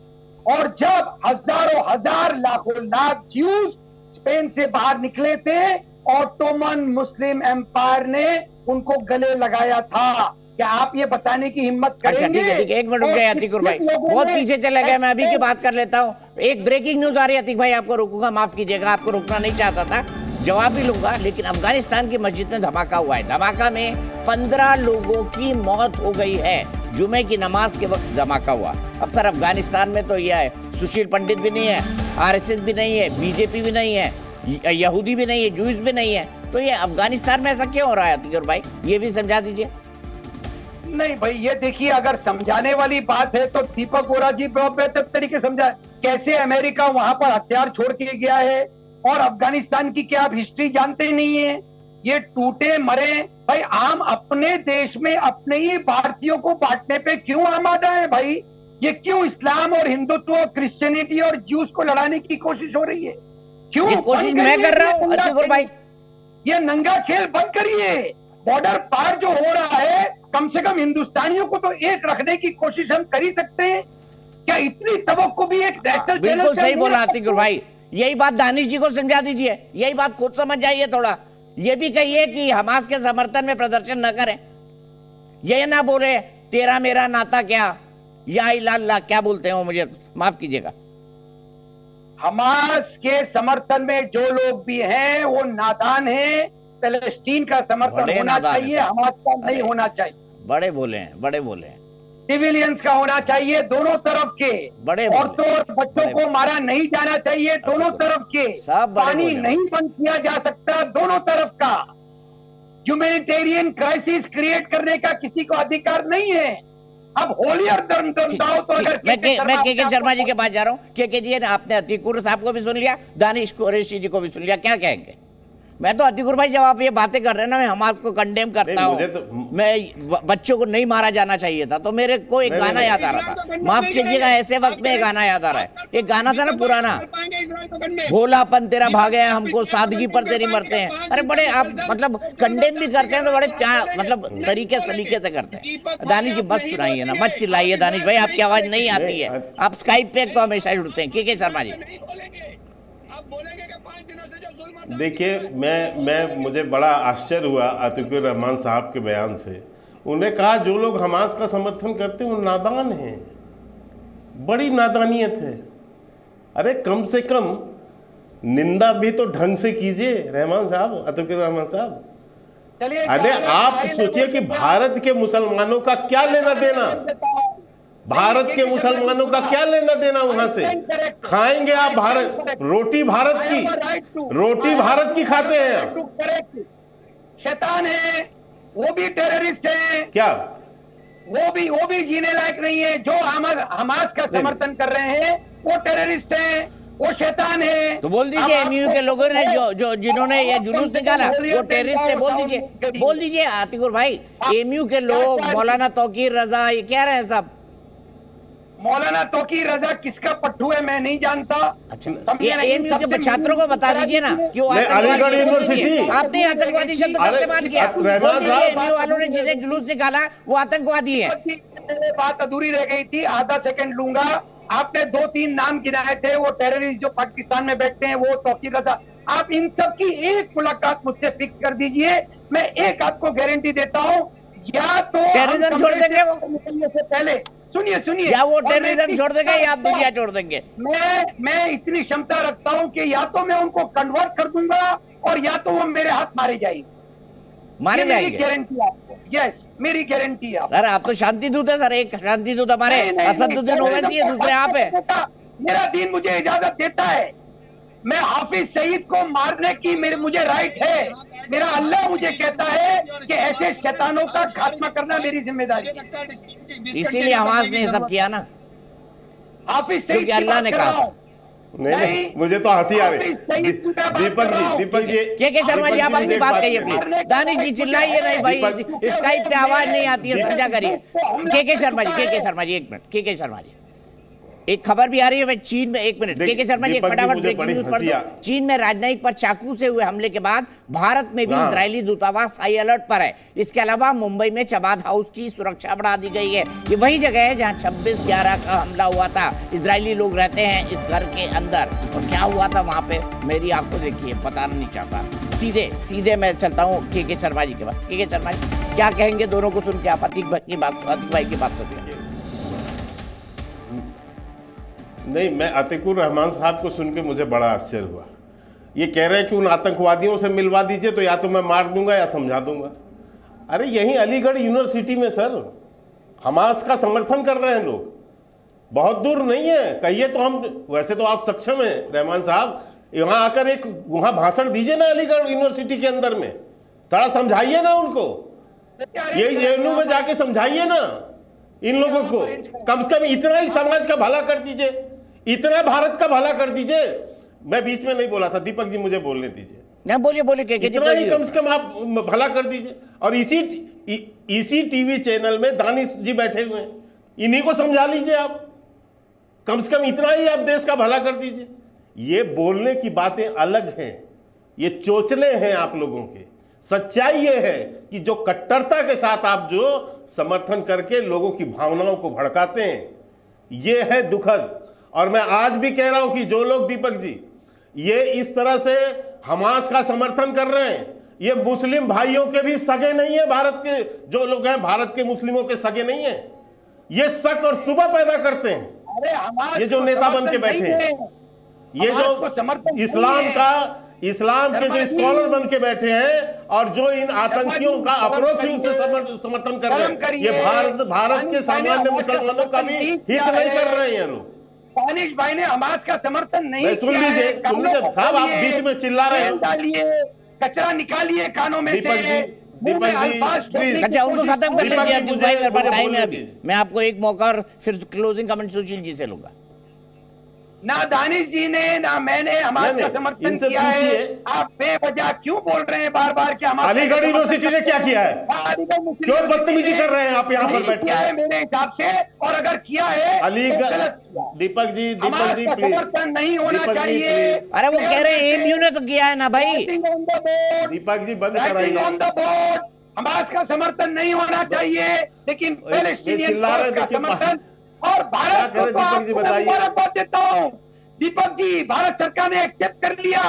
और जब हजारों हजार लाखों लाख ज्यूस स्पेन से बाहर निकले थे, ऑटोमन मुस्लिम एम्पायर ने उनको गले लगाया था। क्या आप ये बताने की हिम्मत करेंगे? अच्छा ठीक है, ठीक है, एक मिनट रुक जाए अतीकुर भाई, बहुत पीछे चले गए, मैं अभी की बात कर लेता हूँ। एक ब्रेकिंग न्यूज आ रही है अतीक भाई, आपको रोकूंगा, माफ कीजिएगा, आपको रोकना नहीं चाहता था, जवाब भी लूंगा। लेकिन अफगानिस्तान की मस्जिद में धमाका हुआ है, धमाका में 15 लोगों की मौत हो गई है, जुमे की नमाज के वक्त धमाका हुआ। अब सर अफगानिस्तान में तो यह है, सुशील पंडित भी नहीं है, आरएसएस भी नहीं है, बीजेपी भी नहीं है, यहूदी भी नहीं है, जूस भी नहीं है, तो ये अफगानिस्तान में ऐसा क्यों हो रहा है अतीकुर भाई, ये भी समझा दीजिए। नहीं भाई, ये देखिए, अगर समझाने वाली बात है तो दीपक वोरा जी बहुत बेहतर तरीके समझा कैसे अमेरिका वहां पर हथियार छोड़ के गया है, और अफगानिस्तान की क्या आप हिस्ट्री जानते नहीं है? ये टूटे मरे भाई, आम अपने देश में अपने ही भारतीयों को बांटने पे क्यों आमादा है भाई? ये क्यों इस्लाम और हिंदुत्व, क्रिश्चियनिटी और ज्यूस को लड़ाने की कोशिश हो रही है? क्यों? ये कोशिश मैं कर रहा हूँ अतीकुर भाई, ये नंगा खेल बंद करिए। बॉर्डर पार जो हो रहा है, कम से कम हिंदुस्तानियों को तो एक रखने की कोशिश हम कर ही सकते हैं। क्या इतनी तवक्को भी एक नेशनल बिल्कुल सही बोला अतीकुर भाई, यही बात दानिश जी को समझा दीजिए, यही बात खुद समझ जाइए थोड़ा। ये भी कहिए कि हमास के समर्थन में प्रदर्शन न करें, ये ना बोले तेरा मेरा नाता क्या, या इलाल्लाह क्या बोलते हो, मुझे माफ कीजिएगा। हमास के समर्थन में जो लोग भी हैं वो नादान हैं। पैलेस्टीन का समर्थन बड़े होना नादान चाहिए, हैं। हमास का नहीं अरे, होना चाहिए। बड़े बोले हैं, बड़े बोले हैं, सिविलियंस का होना चाहिए दोनों तरफ के। बड़े बोले। औरतों और बच्चों बड़े को मारा नहीं जाना चाहिए दोनों तरफ के। सब बड़े पानी बोले। नहीं बंद किया जा सकता दोनों तरफ का। ह्यूमैनिटेरियन क्राइसिस क्रिएट करने का किसी को अधिकार नहीं है। अब होलियर दम दाओ तो अगर मैं के शर्मा जी के पास जा रहा हूँ। के जी, आपने अतीकुर साहब को भी सुन लिया, दानिश कुरैशी जी को भी सुन लिया, क्या कहेंगे? मैं तो अतीकुर भाई जब आप ये बातें कर रहे हैं ना, मैं हमास को कंडेम करता हूँ, मैं बच्चों को नहीं मारा जाना चाहिए था, तो मेरे को एक गाना याद आ रहा था, माफ कीजिएगा ऐसे वक्त में गाना याद आ रहा है, एक गाना था ना पुराना, भोलापन तेरा भागे हमको सादगी पर तेरी मरते हैं। अरे बड़े आप मतलब कंडेम भी करते हैं तो बड़े मतलब तरीके सलीके से करते हैं। दानिश जी मत सुनाइए ना, मत चिल्लाइए दानिश भाई, आपकी आवाज नहीं आती है, आप स्काइप पे तो हमेशा जुड़ते हैं। के शर्मा जी देखिए, मुझे बड़ा आश्चर्य हुआ अतीकुर रहमान साहब के बयान से। उन्हें कहा जो लोग हमास का समर्थन करते हैं वो नादान हैं, बड़ी नादानियत है। अरे कम से कम निंदा भी तो ढंग से कीजिए रहमान साहब, अतीकुर रहमान साहब। अरे आप सोचिए कि भारत के मुसलमानों का क्या लेना देना, भारत के मुसलमानों का क्या लेना देना वहां से? खाएंगे आप भारत, रोटी भारत की खाते हैं आप। शैतान है, वो भी टेररिस्ट है क्या? वो भी जीने लायक नहीं है। जो हमास का समर्थन कर रहे हैं वो टेररिस्ट है, वो शैतान है। तो बोल दीजिए एमयू के लोगों ने जो जिन्होंने ये जुलूस निकाला वो टेररिस्ट है, बोल दीजिए अतीकुर भाई। एमयू के लोग, मौलाना तौकीर रजा, ये क्या रहे हैं सब? मौलाना तौकीर रजा किसका पट्टू है मैं नहीं जानता। अच्छा, ये एमयू के छात्रों को बता दीजिए ना क्यों अलीगढ़ यूनिवर्सिटी, आपने आतंकवादी शब्द का इस्तेमाल किया। एमयू वालों ने जिन्हें जुलूस निकाला वो आतंकवादी है। बात अधूरी रह गई थी, आधा सेकंड लूंगा। आपने 2-3 नाम गिनाए थे, वो टेररिस्ट जो पाकिस्तान में बैठते हैं, वो तौकीर रजा। आप इन सब की एक मुलाकात मुझसे फिक्स कर दीजिए, मैं एक आपको गारंटी देता हूँ, या तो टेररिज्म छोड़ देंगे वो, निकलने से पहले सुनिए, या वो टेररिज्म छोड़ देंगे या दुनिया छोड़ देंगे। मैं इतनी क्षमता रखता हूं कि या तो मैं उनको कन्वर्ट कर दूंगा और या तो वो मेरे हाथ मारे जाएंगे। मेरी गारंटी आपको, यस मेरी गारंटी है। सर आप तो शांति दूत है सर, एक शांति दूत हमारे असदुद्दीन ओवैसी है, दूसरे आप है। मेरा दीन मुझे इजाजत देता है, मैं हाफिज सईद को मारने की मुझे राइट है। मेरा अल्लाह मुझे कहता है कि ऐसे शैतानों का खात्मा करना मेरी जिम्मेदारी है। इसीलिए हमास ने सब किया ना, हाफिज सईद क्योंकि अल्लाह ने कहा। नहीं, मुझे तो हंसी आ रही। दीपक जी के शर्मा जी आप अपनी बात कहिए प्लीज। दानिश जी चिल्लाइए नहीं भाई, स्काइप पे आवाज नहीं आती है, समझा करिए। के शर्मा जी, एक मिनट, के शर्मा जी एक खबर भी आ रही है चीन में, एक मिनट के शर्मा जी, एक दीपक जी, फटाफट मुझे ब्रेकिंग बड़ी न्यूज पढ़ हंसी दो। आ- चीन में राजनयिक पर चाकू से हुए हमले के बाद भारत में भी हाँ। इजरायली दूतावास हाई अलर्ट पर है। इसके अलावा मुंबई में चबाद हाउस की सुरक्षा बढ़ा दी गई है। ये वही जगह है जहां 26/11 का हमला हुआ था। इजरायली लोग रहते हैं इस घर के अंदर, और क्या हुआ था वहां पे मेरी आंखों देखिए, बताना नहीं चाहता। सीधे मैं चलता हूँ के शर्मा जी के पास। के शर्मा जी क्या कहेंगे दोनों को सुन के आप? अतीक भाई की बात सुनिए। नहीं, मैं अतीकुर रहमान साहब को सुन के मुझे बड़ा आश्चर्य हुआ। ये कह रहे हैं कि उन आतंकवादियों से मिलवा दीजिए तो या तो मैं मार दूंगा या समझा दूंगा। अरे यहीं अलीगढ़ यूनिवर्सिटी में सर हमास का समर्थन कर रहे हैं लोग, बहुत दूर नहीं है। कहिए तो हम, वैसे तो आप सक्षम हैं रहमान साहब, यहाँ आकर एक वहाँ भाषण दीजिए ना अलीगढ़ यूनिवर्सिटी के अंदर में, थोड़ा समझाइए ना उनको, ये जेएनयू में जाके समझाइए ना इन लोगों को। कम से कम इतना ही समाज का भला कर दीजिए, इतना भारत का भला कर दीजिए। मैं बीच में नहीं बोला था, दीपक जी मुझे बोलने दीजिए। ना बोलिए के इतना ही कम से कम आप भला कर दीजिए। और इसी टीवी चैनल में दानिश जी बैठे हुए हैं, इन्हीं को समझा लीजिए आप। कम से कम इतना ही आप देश का भला कर दीजिए। ये बोलने की बातें अलग हैं, ये चोचले हैं आप लोगों के। सच्चाई ये है कि जो कट्टरता के साथ आप जो समर्थन करके लोगों की भावनाओं को भड़काते हैं, ये है दुखद। और मैं आज भी कह रहा हूं कि जो लोग, दीपक जी, ये इस तरह से हमास का समर्थन कर रहे हैं, ये मुस्लिम भाइयों के भी सगे नहीं है। भारत के जो लोग हैं, भारत के मुस्लिमों के सगे नहीं है। ये शक और सुबह पैदा करते हैं। अरे हमारे ये जो नेता बन के बैठे हैं, ये जो इस्लाम के जो स्कॉलर बन के बैठे हैं और जो इन आतंकियों का अप्रोच रूप से समर्थन कर रहे हैं, ये भारत के सामान्य मुसलमानों का भी हित नहीं कर रहे हैं लोग। दानिश भाई ने हमास का समर्थन नहीं सुन लीजिए साहब, आप बीच में चिल्ला रहे हो। डालिए, कचरा निकालिए कानों में दीपक से। जी प्लीज। अच्छा, उनको खत्म कर लीजिए अब्दुल भाई, मेरे पास टाइम है अभी। प्लीज। मैं आपको एक मौका और फिर क्लोजिंग कमेंट सुशील जी से लूंगा। ना दानिश जी ने ना मैंने हमारे का समर्थन इनसे किया है। पूछिए। आप बेवजह क्यों बोल रहे हैं बार बार कि हमारे अलीगढ़ यूनिवर्सिटी ने क्या किया है? क्यों बदतमीजी कर रहे हैं आप यहाँ पर बैठ किया है मेरे हिसाब से, और अगर किया है अलीगढ़, तो गलत किया। दीपक जी हमारा प्लीज, समर्थन नहीं होना दीपक जी चाहिए। प्लीज, अरे वो कह रहे हैं एमयू ने तो किया है ना भाई। Writing on the board, Deepak ji बंद writing कराइए। on the board, हमास का समर्थन नहीं होना चाहिए, लेकिन पैलेस्टीनियन चिल्ला रहे, का देखिए, समर्थन। और भारत क्या को करें तो दीपक जी, आपको बताइए। मुबारकबाद देता हूँ दीपक जी, भारत सरकार ने एक्सेप्ट कर लिया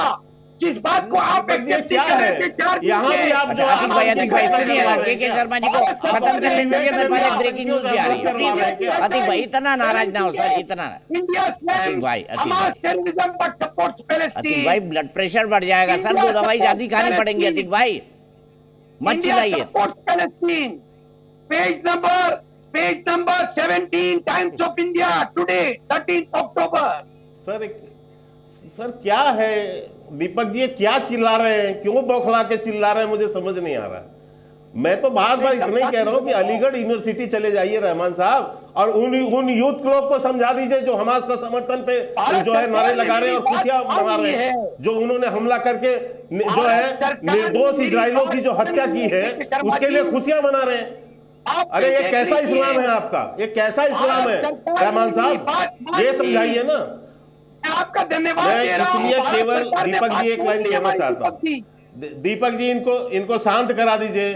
जिस बात को आप दीपक जी, एक्सेप्ट क्या कर रहे है? थे 4 दिन यहाँ से। भी आप जो अतीक भाई सुनिए ना, के क्या? शर्मा जी को खत्म करने के लिए मेरे पास एक ब्रेकिंग न्यूज भी आ रही है। प्लीज अतीक भाई, इतना नाराज ना हो सर, इतना ना। इंडिया अतीक भाई, Hamas terrorism but supports Atiq Palestine. भाई ब्लड प्रेशर बढ़ जाएगा सर, 2 दवाई ज्यादा खानी पड़ेंगी अतीक भाई, मत चिल्लाइए। Palestine page number 17 Times of India today 13 October. Sir क्या है दीपक जी, ये क्या चिल्ला रहे हैं? क्यों बौखला के चिल्ला रहे हैं? मुझे समझ नहीं आ रहा। मैं तो बार बार इतना ही कह रहा हूं कि अलीगढ़ यूनिवर्सिटी चले जाइए रहमान साहब, और उन यूथ लोग को समझा दीजिए जो हमास का समर्थन पे जो है नारे लगा रहे हैं और खुशियां मना रहे हैं, जो उन्होंने हमला करके जो है निर्दोष इजरायलियों की जो हत्या की है उसके लिए खुशियां मना रहे हैं। अरे ये कैसा इस्लाम है आपका? ये कैसा इस्लाम है रहमान साहब? ये समझाइए ना। आपका धन्यवाद दे रहा हूं। इसलिए केवल दीपक जी एक लाइन कहना चाहता हूं। दीपक जी इनको शांत करा दीजिए।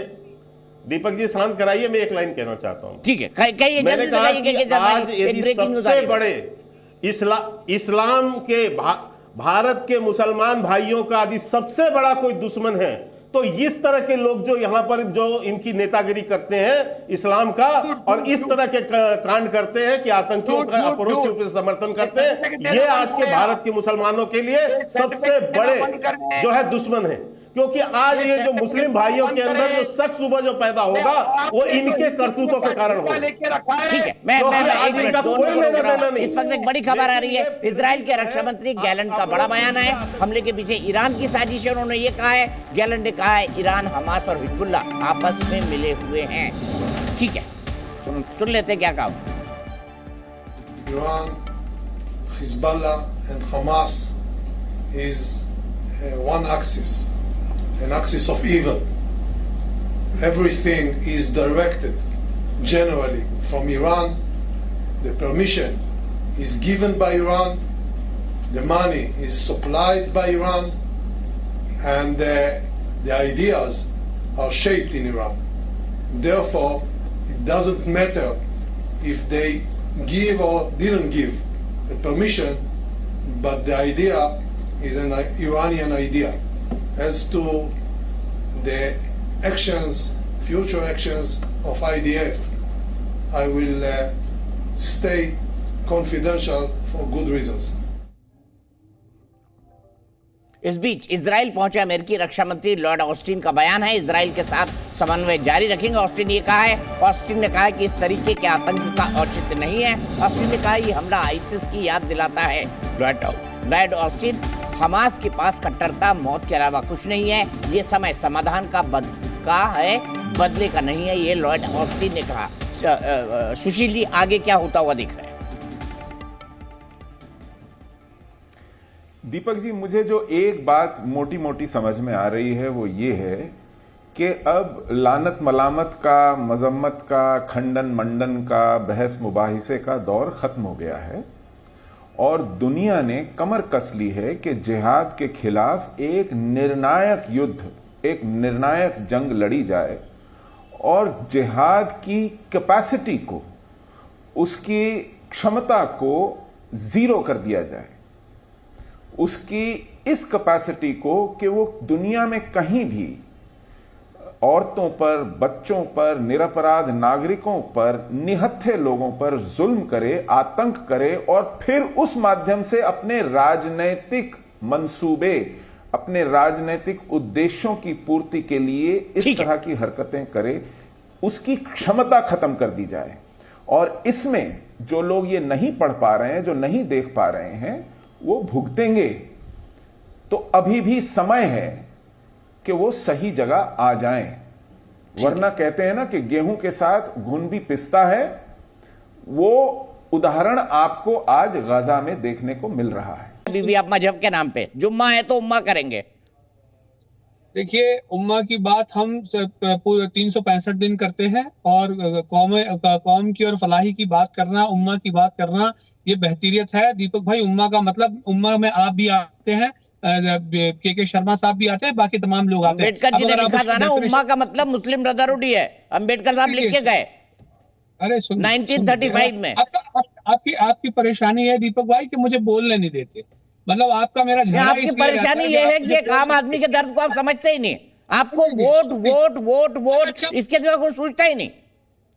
दीपक जी शांत कराइए, मैं एक लाइन कहना चाहता हूं। ठीक है, कहिए मैंने जल्दी से कहा कहिए कि कि आज एक यदि ब्रेकिंग न्यूज आ सबसे रही है। बड़े इस्लाम के भारत के मुसलमान भाइयों का यदि सबसे बड़ा कोई दुश्मन है तो इस तरह के लोग जो यहाँ पर जो इनकी नेतागिरी करते हैं इस्लाम का, और इस तरह के कांड करते हैं कि आतंकियों का अप्रोच रूप से समर्थन करते हैं, ये आज के भारत के मुसलमानों के लिए सबसे बड़े जो है दुश्मन है। क्योंकि आज ये जो मुस्लिम भाइयों के अंदर जो शक सुबह जो पैदा होगा वो इनके करतूतों के कारण होगा। ठीक है, मैं एक मिनट, दोनों को रोक रहा हूं। इस वक्त एक बड़ी खबर आ रही है। इजराइल के रक्षा मंत्री गैलेंट का बड़ा बयान है। हमले के पीछे ईरान की साजिश है, उन्होंने ये कहा है, गैलेंट ने कहा है ईरान, हमास और हिजबुल्ला आपस में मिले हुए हैं। ठीक है, सुन लेते हैं क्या कहा। Iran, Hezbollah and Hamas is one axis, an axis of evil. Everything is directed generally from Iran. The permission is given by Iran, the money is supplied by Iran, and the ideas are shaped in Iran. Therefore, it doesn't matter if they give or didn't give the permission, but the idea is an Iranian idea. As to the actions, future actions of IDF, I will stay confidential for good reasons. इस बीच Israel पहुंचे अमेरिकी रक्षा मंत्री Lord Austin का बयान है, Israel के साथ समन्वय जारी रखेंगे। ऑस्टिन ये कहा है, ऑस्टिन ने कहा है कि इस तरीके के आतंक का औचित्य नहीं है। ऑस्टिन ने कहा ये हमला आईसिस की याद दिलाता है। लॉर्ड ऑस्टिन, हमास के पास कट्टरता मौत के अलावा कुछ नहीं है, ये समय समाधान का है, बदले का नहीं है, ये लॉर्ड ऑस्टिन ने कहा। सुशील जी, आगे क्या होता हुआ दिख रहा है? दीपक जी, मुझे जो एक बात मोटी मोटी समझ में आ रही है वो ये है कि अब लानत मलामत का, मजम्मत का, खंडन मंडन का, बहस मुबाहिसे का दौर खत्म हो गया है और दुनिया ने कमर कस ली है कि जिहाद के खिलाफ एक निर्णायक युद्ध, एक निर्णायक जंग लड़ी जाए और जिहाद की कैपेसिटी को, उसकी क्षमता को जीरो कर दिया जाए, उसकी इस कैपेसिटी को कि वो दुनिया में कहीं भी औरतों पर, बच्चों पर, निरपराध नागरिकों पर, निहत्थे लोगों पर जुल्म करे, आतंक करे और फिर उस माध्यम से अपने राजनैतिक मंसूबे, अपने राजनैतिक उद्देश्यों की पूर्ति के लिए इस तरह की हरकतें करे, उसकी क्षमता खत्म कर दी जाए। और इसमें जो लोग ये नहीं पढ़ पा रहे हैं, जो नहीं देख पा रहे हैं, वो भुगतेंगे। तो अभी भी समय है कि वो सही जगह आ जाएं, वरना कहते हैं ना कि गेहूं के साथ घुन भी पिसता है। वो उदाहरण आपको आज गाजा में देखने को मिल रहा है। अभी भी आप मजहब के नाम पे, जुम्मा है तो उम्मा करेंगे। देखिए, उम्मा की बात हम पूरे 365 दिन करते हैं और कौम की और फलाही की बात करना, उम्मा की बात करना, ये बेहतरीत है। दीपक भाई, उम्मा का मतलब, उम्मा में आप भी आते हैं, के शर्मा साहब भी आते हैं, बाकी तमाम लोग आते हैं। अम्बेडकर जी ने लिखा था ना, उम्मा का मतलब मुस्लिम ब्रदरहुड ही है। अम्बेडकर साहब लिख के गए, अरे 1935 में। आपकी परेशानी है दीपक भाई कि मुझे बोलने नहीं देते। मतलब आपका मेरा आपकी परेशानी ये है कि एक आम आदमी के दर्द को आप समझते ही नहीं। आपको वोट वोट वोट वोट, इसके सिवा कोई सोचता ही नहीं।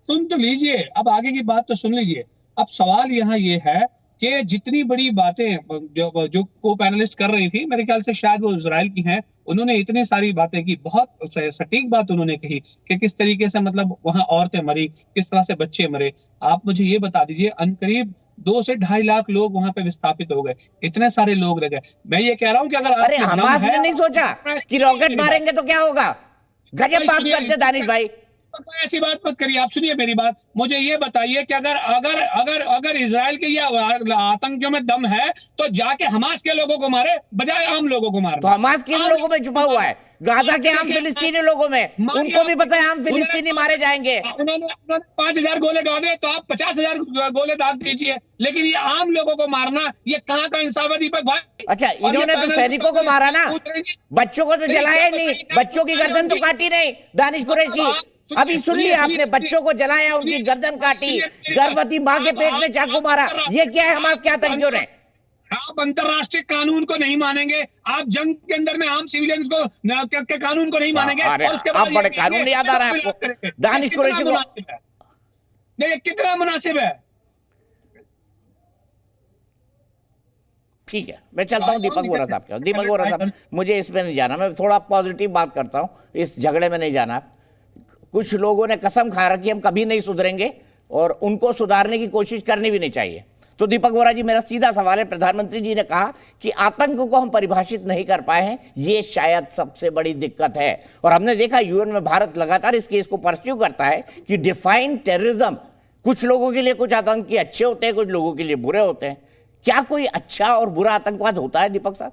सुन तो लीजिए, अब आगे की बात तो सुन लीजिए। अब सवाल यहाँ ये है कि जितनी बड़ी बातें जो को पैनलिस्ट कर रही थी, मेरे ख्याल से शायद वो इजराइल की हैं, उन्होंने इतनी सारी बातें की, बहुत सटीक बात उन्होंने कही कि किस तरीके से मतलब वहां औरतें मरी, किस तरह से बच्चे मरे। आप मुझे ये बता दीजिए, करीब 2 से 2.5 लाख लोग वहां पे विस्थापित हो गए, इतने सारे लोग रह गए। मैं ये कह रहा हूं कि अगर अरे हमास ने नहीं सोचा कि रॉकेट मारेंगे तो क्या होगा? गजब बात करते दानिश भाई। ऐसी बात मत करिए, आप सुनिए मेरी बात। मुझे ये बताइए कि अगर इजराइल के ये आतंकियों में दम है तो जाके हमास के लोगों को मारे बजाय आम लोगों को मारे। तो हमास किन लोगों में छुपा हुआ है? गाजा के आम फिलिस्तीनी लोगों में, उनको भी पता है आम फिलिस्तीनी मारे जाएंगे। उन्होंने 5000 गोले दागे तो आप 50,000 गोले दाग दीजिए, लेकिन ये आम लोगों को मारना, ये कहाँ का इंसाफ है दीपक भाई? अच्छा, इन्होंने तो सैनिकों को मारा ना, बच्चों को तो जलाया ही नहीं, बच्चों की गर्दन तो काटी नहीं। दानिश कुरैशी, अभी सुन लिया आपने, बच्चों को जलाया, उनकी गर्दन काटी, गर्भवती मां के पेट में चाकू मारा। ये क्या है हमास के आतंकियों ने? आप अंतरराष्ट्रीय कानून को नहीं मानेंगे, आप जंग के अंदर में आम सिविलियंस को के कानून को नहीं मानेंगे, और उसके बाद आप बड़े कानून याद आ रहा है आपको? दानिश कुरैशी को कितना मुनासिब है? ठीक है, मैं चलता हूँ दीपक वोरा साहब के। दीपक वोरा साहब, मुझे इसमें नहीं जाना, मैं थोड़ा पॉजिटिव बात करता हूँ, इस झगड़े में नहीं जाना। कुछ लोगों ने कसम खा रखी हम कभी नहीं सुधरेंगे और उनको सुधारने की कोशिश करनी भी नहीं चाहिए। तो दीपक वोरा जी, मेरा सीधा सवाल है, प्रधानमंत्री जी ने कहा कि आतंक को हम परिभाषित नहीं कर पाए हैं, ये शायद सबसे बड़ी दिक्कत है। और हमने देखा यूएन में भारत लगातार इस केस को परस्यू करता है कि डिफाइन टेररिज्म, कुछ लोगों के लिए कुछ आतंकी अच्छे होते हैं, कुछ लोगों के लिए बुरे होते हैं। क्या कोई अच्छा और बुरा आतंकवाद होता है दीपक साहब?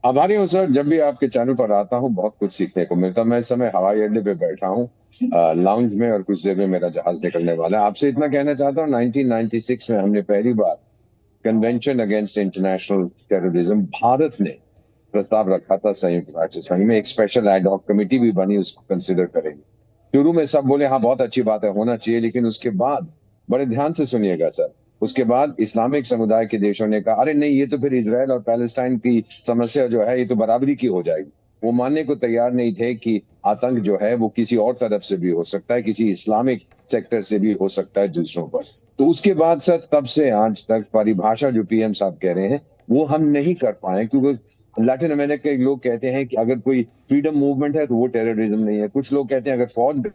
आभारी हूँ सर। जब भी आपके चैनल पर आता हूँ बहुत कुछ सीखने को मिलता है। मैं इस समय हवाई अड्डे पे बैठा हूँ लाउंज में, और कुछ देर में मेरा जहाज निकलने वाला है। आपसे इतना कहना चाहता हूँ, 1996 में हमने पहली बार convention against international terrorism Bharat ने प्रस्ताव रखा था संयुक्त राष्ट्र संघ में। एक स्पेशल एड हॉक कमेटी भी बनी, उसको कंसिडर करेंगे। शुरू में सब बोले हाँ बहुत अच्छी बात है, होना चाहिए, लेकिन उसके बाद बड़े ध्यान से सुनिएगा सर, उसके बाद इस्लामिक समुदाय के देशों ने कहा अरे नहीं, ये तो फिर इजराइल और पैलेस्टाइन की समस्या जो है ये तो बराबरी की हो जाएगी। वो मानने को तैयार नहीं थे कि आतंक जो है वो किसी और तरफ से भी हो सकता है, किसी इस्लामिक सेक्टर से भी हो सकता है दूसरों पर। तो उसके बाद सर तब से आज तक परिभाषा जो पीएम साहब कह रहे हैं वो हम नहीं कर पाए, क्योंकि लैटिन अमेरिका के लोग कहते हैं कि अगर कोई फ्रीडम मूवमेंट है तो वो टेररिज्म नहीं है। कुछ लोग कहते हैं अगर फौज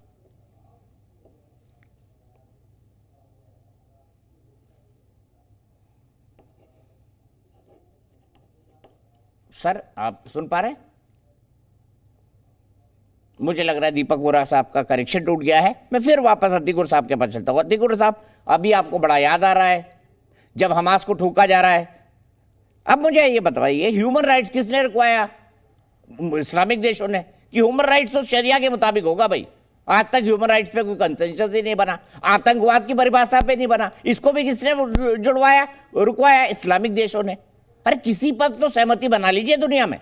सर आप सुन पा रहे हैं? मुझे लग रहा है दीपक वोरा साहब का कनेक्शन टूट गया है। मैं फिर वापस अतिकुर साहब के पास चलता हूँ। अतिकुर साहब, अभी आपको बड़ा याद आ रहा है जब हमास को ठोका जा रहा है। अब मुझे ये बताइए, ह्यूमन राइट्स किसने रुकवाया? इस्लामिक देशों ने, कि ह्यूमन राइट्स तो शरिया के मुताबिक होगा भाई। आज तक ह्यूमन राइट्स पे कोई कंसेंसस ही नहीं बना, आतंकवाद की परिभाषा पे नहीं बना। इसको भी किसने जुड़वाया, रुकवाया? इस्लामिक देशों ने। अरे किसी पर तो सहमति बना लीजिए दुनिया में।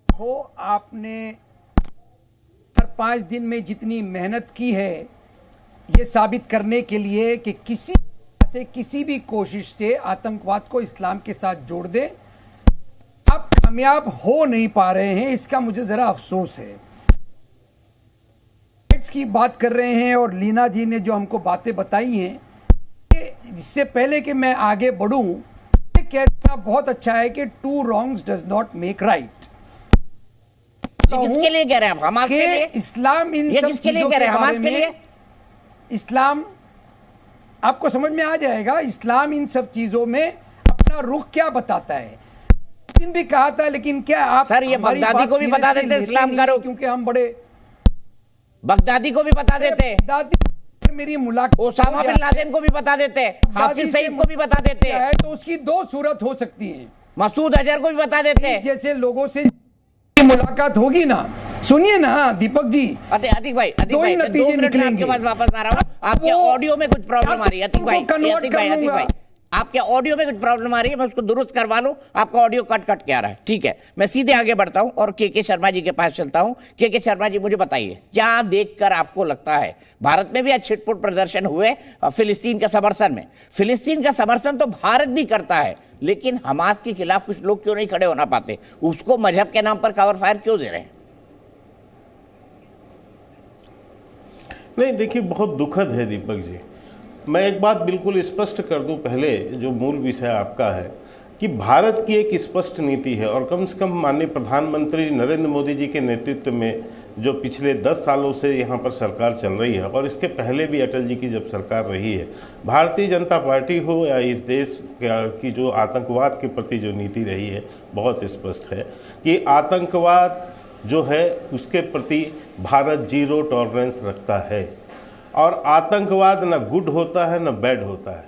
हो आपने हर 5 दिन में जितनी मेहनत की है ये साबित करने के लिए कि किसी भी कोशिश से आतंकवाद को इस्लाम के साथ जोड़ दें, आप कामयाब हो नहीं पा रहे हैं। इसका मुझे जरा अफसोस है। की बात कर रहे हैं और लीना जी ने जो हमको बातें बताई हैं, इससे पहले कि मैं आगे बढ़ूं, ये कहना बहुत अच्छा है कि 2 wrongs does not make right। किसके लिए कह रहे हैं आप? हमास के लिए? इस्लाम इन ये सब किसके लिए चीजों कह रहे हैं? के हमास बारे के में लिए? इस्लाम आपको समझ में आ जाएगा। इस्लाम इन सब चीजों में अपना रुख क्या बताता है। दिन भी कहा था, लेकिन क्या आप सर ये बगदादी को भी बता देते इस्लाम का रुख, क्योंकि हम बड़े बगदादी को भी बता देते, मेरी मुलाकात ओसामा बिन लादेन को भी बता देते, हाफिज सईद को भी बता देते, तो उसकी 2 सूरत हो सकती है। मसूद अजहर को भी बता देते। जैसे लोगों से मुलाकात होगी ना, सुनिए ना दीपक जी। अतिक भाई, मैं 2 मिनट में आपके पास वापस आ रहा हूँ। आपके ऑडियो में कुछ प्रॉब्लम आ रही है अतिक भाई, आपके ऑडियो में कुछ प्रॉब्लम आ रही है। मैं उसको दुरुस्त करवा लूं। आपका ऑडियो कट के आ रहा है। ठीक है, मैं सीधे आगे बढ़ता हूं और के शर्मा जी के पास चलता हूं। के शर्मा जी, मुझे बताइए, क्या देखकर आपको लगता है भारत में भी आज छिटपुट प्रदर्शन हुए फिलिस्तीन के समर्थन में? फिलिस्तीन का समर्थन तो भारत भी करता है, लेकिन हमास के खिलाफ कुछ लोग क्यों नहीं खड़े होना पाते? उसको मजहब के नाम पर कवर फायर क्यों दे रहे हैं? नहीं, देखिए, बहुत दुखद है दीपक जी। मैं एक बात बिल्कुल स्पष्ट कर दूं पहले, जो मूल विषय आपका है, कि भारत की एक स्पष्ट नीति है, और कम से कम माननीय प्रधानमंत्री नरेंद्र मोदी जी के नेतृत्व में जो पिछले 10 सालों से यहाँ पर सरकार चल रही है, और इसके पहले भी अटल जी की जब सरकार रही है, भारतीय जनता पार्टी हो या इस देश की जो आतंकवाद के प्रति जो नीति रही है, बहुत स्पष्ट है कि आतंकवाद जो है उसके प्रति भारत 0 टॉलरेंस रखता है। और आतंकवाद न गुड होता है न बैड होता है।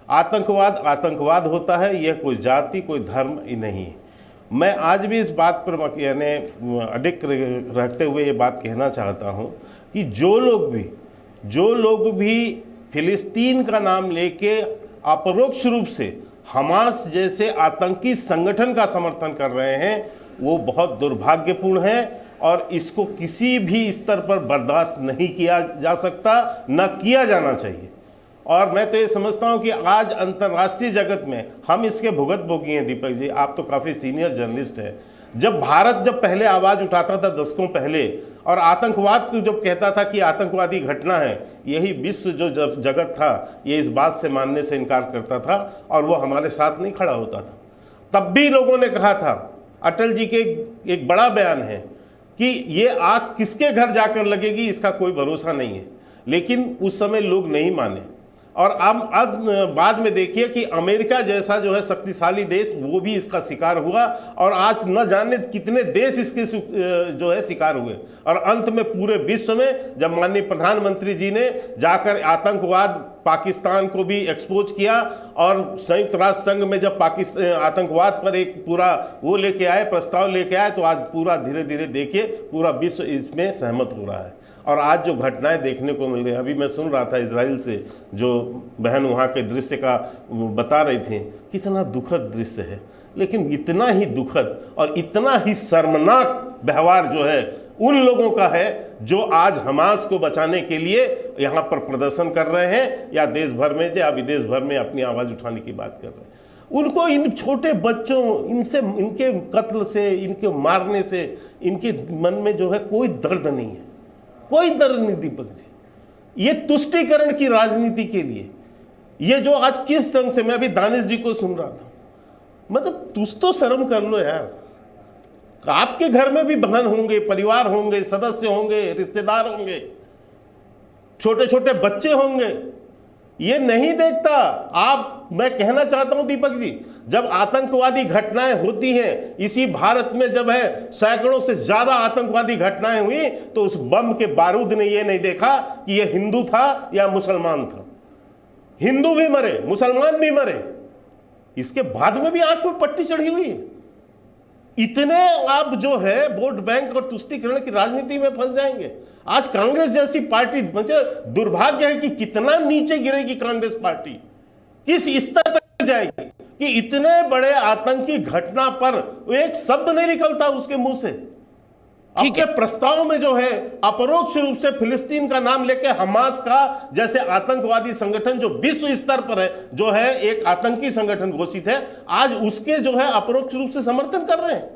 आतंकवाद होता है, यह कोई जाति कोई धर्म ही नहीं। मैं आज भी इस बात पर यानी अडिग रखते हुए ये बात कहना चाहता हूँ कि जो लोग भी फिलिस्तीन का नाम लेके अपरोक्ष रूप से हमास जैसे आतंकी संगठन का समर्थन कर रहे हैं, वो बहुत दुर्भाग्यपूर्ण है, और इसको किसी भी स्तर पर बर्दाश्त नहीं किया जा सकता, न किया जाना चाहिए। और मैं तो ये समझता हूँ कि आज अंतर्राष्ट्रीय जगत में हम इसके भुगत भोगी हैं। दीपक जी, आप तो काफ़ी सीनियर जर्नलिस्ट हैं। जब भारत पहले आवाज़ उठाता था दशकों पहले, और आतंकवाद को जब कहता था कि आतंकवादी घटना है, यही विश्व जो जगत था ये इस बात से मानने से इनकार करता था, और वो हमारे साथ नहीं खड़ा होता था। तब भी लोगों ने कहा था, अटल जी के एक बड़ा बयान है कि ये आग किसके घर जाकर लगेगी इसका कोई भरोसा नहीं है, लेकिन उस समय लोग नहीं माने। और अब बाद में देखिए कि अमेरिका जैसा जो है शक्तिशाली देश, वो भी इसका शिकार हुआ, और आज न जाने कितने देश इसके जो है शिकार हुए। और अंत में पूरे विश्व में जब माननीय प्रधानमंत्री जी ने जाकर आतंकवाद पाकिस्तान को भी एक्सपोज किया, और संयुक्त राष्ट्र संघ में जब पाकिस्तान आतंकवाद पर एक पूरा वो लेके आए, प्रस्ताव लेके आए, तो आज पूरा धीरे धीरे देखिए पूरा विश्व इसमें सहमत हो रहा है। और आज जो घटनाएं देखने को मिल रही हैं, अभी मैं सुन रहा था इजराइल से जो बहन वहाँ के दृश्य का बता रही थी, कितना दुखद दृश्य है, लेकिन इतना ही दुखद और इतना ही शर्मनाक व्यवहार जो है उन लोगों का है जो आज हमास को बचाने के लिए यहाँ पर प्रदर्शन कर रहे हैं, या देश भर में या विदेश भर में अपनी आवाज़ उठाने की बात कर रहे हैं। उनको इन छोटे बच्चों इनसे इनके कत्ल से, इनके मारने से इनके मन में जो है कोई दर्द नहीं है, कोई दर्द नहीं दीपक जी। ये तुष्टीकरण की राजनीति के लिए ये जो आज किस ढंग से, मैं अभी दानिश जी को सुन रहा था, मतलब तुझ तो शर्म कर लो यार। आपके घर में भी बहन होंगे, परिवार होंगे, सदस्य होंगे, रिश्तेदार होंगे, छोटे छोटे बच्चे होंगे, ये नहीं देखता आप। मैं कहना चाहता हूं दीपक जी, जब आतंकवादी घटनाएं होती हैं, इसी भारत में जब है सैकड़ों से ज्यादा आतंकवादी घटनाएं हुई, तो उस बम के बारूद ने यह नहीं देखा कि यह हिंदू था या मुसलमान था। हिंदू भी मरे, मुसलमान भी मरे, इसके बाद में भी आंख में पट्टी चढ़ी हुई है। इतने आप जो है वोट बैंक और तुष्टीकरण की राजनीति में फंस जाएंगे। आज कांग्रेस जैसी पार्टी, दुर्भाग्य है कि कितना नीचे गिरेगी कांग्रेस पार्टी, किस स्तर तक जाएगी कि इतने बड़े आतंकी घटना पर एक शब्द नहीं निकलता उसके मुंह से। अपने प्रस्ताव में जो है अपरोक्ष रूप से फिलिस्तीन का नाम लेके हमास का जैसे आतंकवादी संगठन जो विश्व स्तर पर है, जो है एक आतंकी संगठन घोषित है, आज उसके जो है अपरोक्ष रूप से समर्थन कर रहे हैं।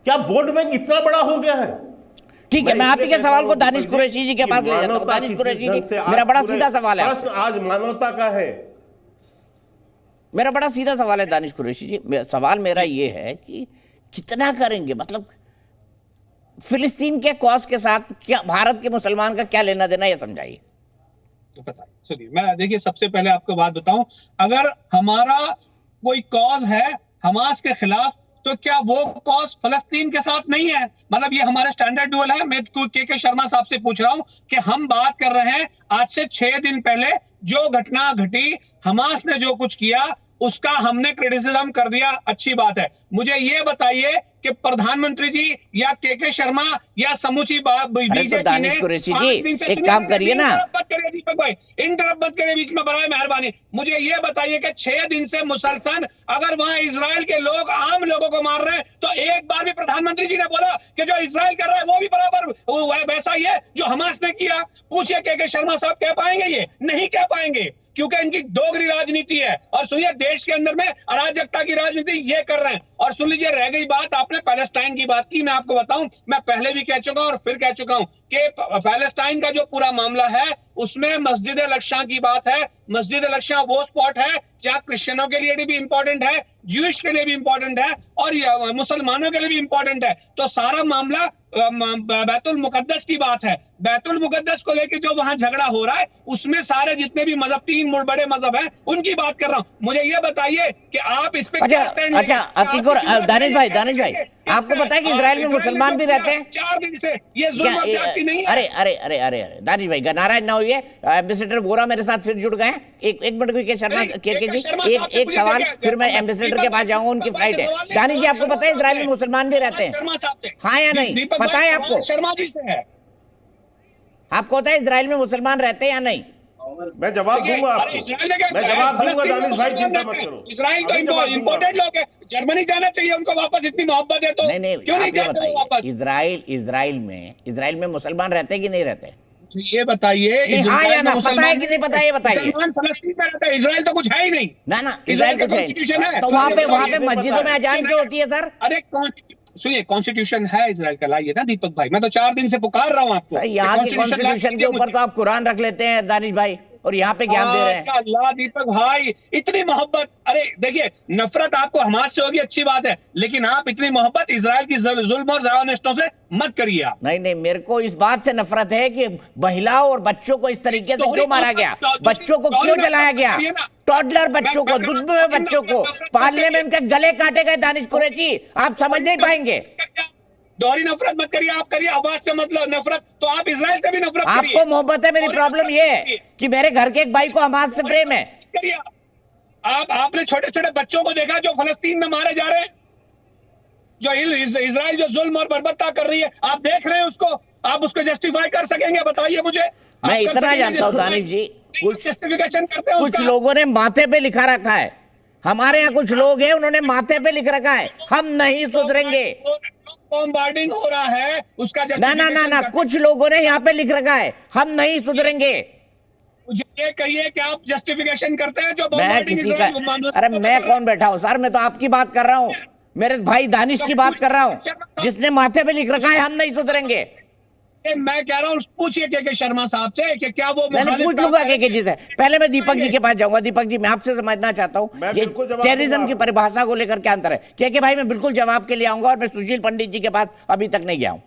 क्या वोट बैंक इतना बड़ा हो गया है? ठीक है, मैं आप ही के सवाल को दानिश कुरैशी जी के पास ले जाता हूं। दानिश कुरैशी जी, मेरा बड़ा सीधा सवाल है, प्रश्न आज मानवता का है। मेरा बड़ा सीधा सवाल है दानिश कुरैशी जी। सवाल मेरा ये है कि कितना करेंगे, मतलब फिलिस्तीन के कॉज के साथ क्या भारत के मुसलमान का क्या लेना देना, ये समझाइए। सुनिए, मैं देखिए सबसे पहले आपको बात बताऊं, अगर हमारा कोई कॉज है हमास के खिलाफ, तो क्या वो कॉज फलस्तीन के साथ नहीं है? मतलब ये हमारा स्टैंडर्ड डुअल है। मैं के शर्मा साहब से पूछ रहा हूं कि हम बात कर रहे हैं आज से 6 दिन पहले जो घटना घटी, हमास ने जो कुछ किया उसका हमने क्रिटिसिज्म कर दिया, अच्छी बात है। मुझे ये बताइए कि प्रधानमंत्री जी या के शर्मा या समूची बीजेपी दानिश कुरैशी जी एक काम करिए ना, दीपक भाई इंटरप्ट मत करिए बीच में, बराए मेहरबानी। मुझे ये बताइए कि 6 दिन से मुसलसल अगर वहां इजराइल के लोग आम लोगों को मार रहे हैं, तो एक बार भी प्रधानमंत्री जी ने बोला कि जो इजराइल कर रहा है वो भी बराबर वैसा ही है जो हमास ने किया? पूछिए के शर्मा साहब कह पाएंगे? ये नहीं कह पाएंगे, क्योंकि इनकी दोगली राजनीति है। और सुनिए, देश के अंदर में अराजकता की राजनीति ये कर रहे हैं। और सुन लीजिए, रह गई बात, आपने पैलेस्टाइन की बात की, मैं आपको बताऊं, मैं पहले भी कह चुका हूं और फिर कह चुका हूं कि पैलेस्टाइन का जो पूरा मामला है उसमें मस्जिद अल-अक्सा की बात है। मस्जिद अल-अक्सा वो स्पॉट है जहां क्रिश्चियनों के लिए भी इंपॉर्टेंट है, ज्यूइश के लिए भी इंपॉर्टेंट है और मुसलमानों के लिए भी इंपॉर्टेंट है। तो सारा मामला बैतुल मुकद्दस की बात है। बैतुल मुकद्दस को लेकर जो वहां झगड़ा हो रहा है उसमें सारे जितने भी मजहब, 3 बड़े मजहब हैं, उनकी बात कर रहा हूं। मुझे ये बताइए कि आप इस पे अच्छा अतीक और दानिश भाई, आपको पता है कि इजराइल में मुसलमान भी रहते हैं? 4 दिन से ये जुल्म और ज्यादती नहीं है। अरे दानिश भाई, नाराज ना होइए। एम्बेसडर वोरा मेरे साथ फिर जुड़ गए। एक मिनट को शर्मा जी, एक सवाल, फिर मैं एम्बेसडर के पास जाऊंगा, उनकी फ्लाइट है। दानिश जी, आपको पता है इजराइल में मुसलमान भी रहते हैं, हाँ या नहीं? पता है आपको? शर्मा जी से है, आपको पता है इजराइल में मुसलमान रहते हैं या नहीं? मैं जवाब दूंगा आपको, मैं जवाब दूंगा दानिश भाई, चिंता मत करो। इजराइल तो इंपोर्टेड लोग हैं, जर्मनी जाना चाहिए उनको वापस, इतनी मोहब्बत है तो नहीं, क्यों नहीं जाते वापस? इजराइल में मुसलमान रहते हैं कि नहीं रहते? ये बताइए, हाँ या ना, पता है कि नहीं पता है, ये बताइए। मुसलमान फलस्तीन में रहता है, इजराइल तो कुछ है ही नहीं ना, इजराइल कुछ है तो वहाँ पे मस्जिदों में अजान क्यों होती है सर? अरे सुनिए, कॉन्स्टिट्यूशन है इजराइल का, लाइए ना दीपक भाई, मैं तो 4 दिन से पुकार रहा हूँ आपको। यहाँ की कॉन्स्टिट्यूशन के ऊपर तो आप कुरान रख लेते हैं दानिश भाई, और यहाँ पे ज्ञान दे रहे हैं। अल्लाह दीपक भाई, इतनी मोहब्बत, अरे देखिए, नफरत आपको हमास से होगी, अच्छी बात है, लेकिन आप इतनी मोहब्बत इजराइल की जुल्म और ज़ायोनिस्टों से मत करिए आप। नहीं, मेरे को इस बात से नफरत है कि महिलाओं और बच्चों को इस तरीके से क्यों मारा गया, बच्चों को क्यों जलाया गया, टॉडलर बच्चों को, दूध में बच्चों को पालने में उनके गले काटे गए। दानिश कुरैशी, आप समझ नहीं पाएंगे। दोहरी नफरत मत करिए, आप करिए आवाज से मतलब नफरत, तो आप इजराइल से भी नफरत करिए। आपको मोहब्बत है, मेरी प्रॉब्लम ये है कि मेरे घर के एक भाई को हमास से प्रेम है। करिए। आपने छोटे छोटे बच्चों को देखा जो फलस्तीन में मारे जा रहे हैं, जो इजराइल जो जुल्म और बर्बरता कर रही है, आप देख रहे हैं उसको, आप उसको जस्टिफाई कर सकेंगे? बताइए मुझे। मैं इतना जानता हूं दानिश जी, कुछ जस्टिफिकेशन करते हैं कुछ लोगों ने माथे पे लिखा रखा है, हमारे यहाँ कुछ लोग हैं उन्होंने माथे पे लिख रखा है, हम नहीं सुधरेंगे। बॉम्बार्डिंग हो रहा है उसका ना ना ना ना, कुछ लोगों ने यहाँ पे लिख रखा है, हम नहीं सुधरेंगे। मुझे ये कहिए कि आप जस्टिफिकेशन करते हैं जो मैं बॉम्बार्डिंग किसी का, अरे मैं कौन बैठा हूं सर, मैं तो आपकी बात कर रहा हूं, मेरे भाई दानिश की बात कर रहा हूं जिसने माथे पे लिख रखा है हम नहीं सुधरेंगे। मैं कह रहा हूं पूछिए के शर्मा साहब से कि क्या वो मैंने पूछ लूंगा के जी से। पहले मैं दीपक जी के पास जाऊंगा। दीपक जी, मैं आपसे समझना चाहता हूं ये टेररिज्म की परिभाषा को लेकर क्या अंतर है? के भाई मैं बिल्कुल जवाब के लिए आऊंगा, और मैं सुशील पंडित जी के पास अभी तक नहीं गया हूं।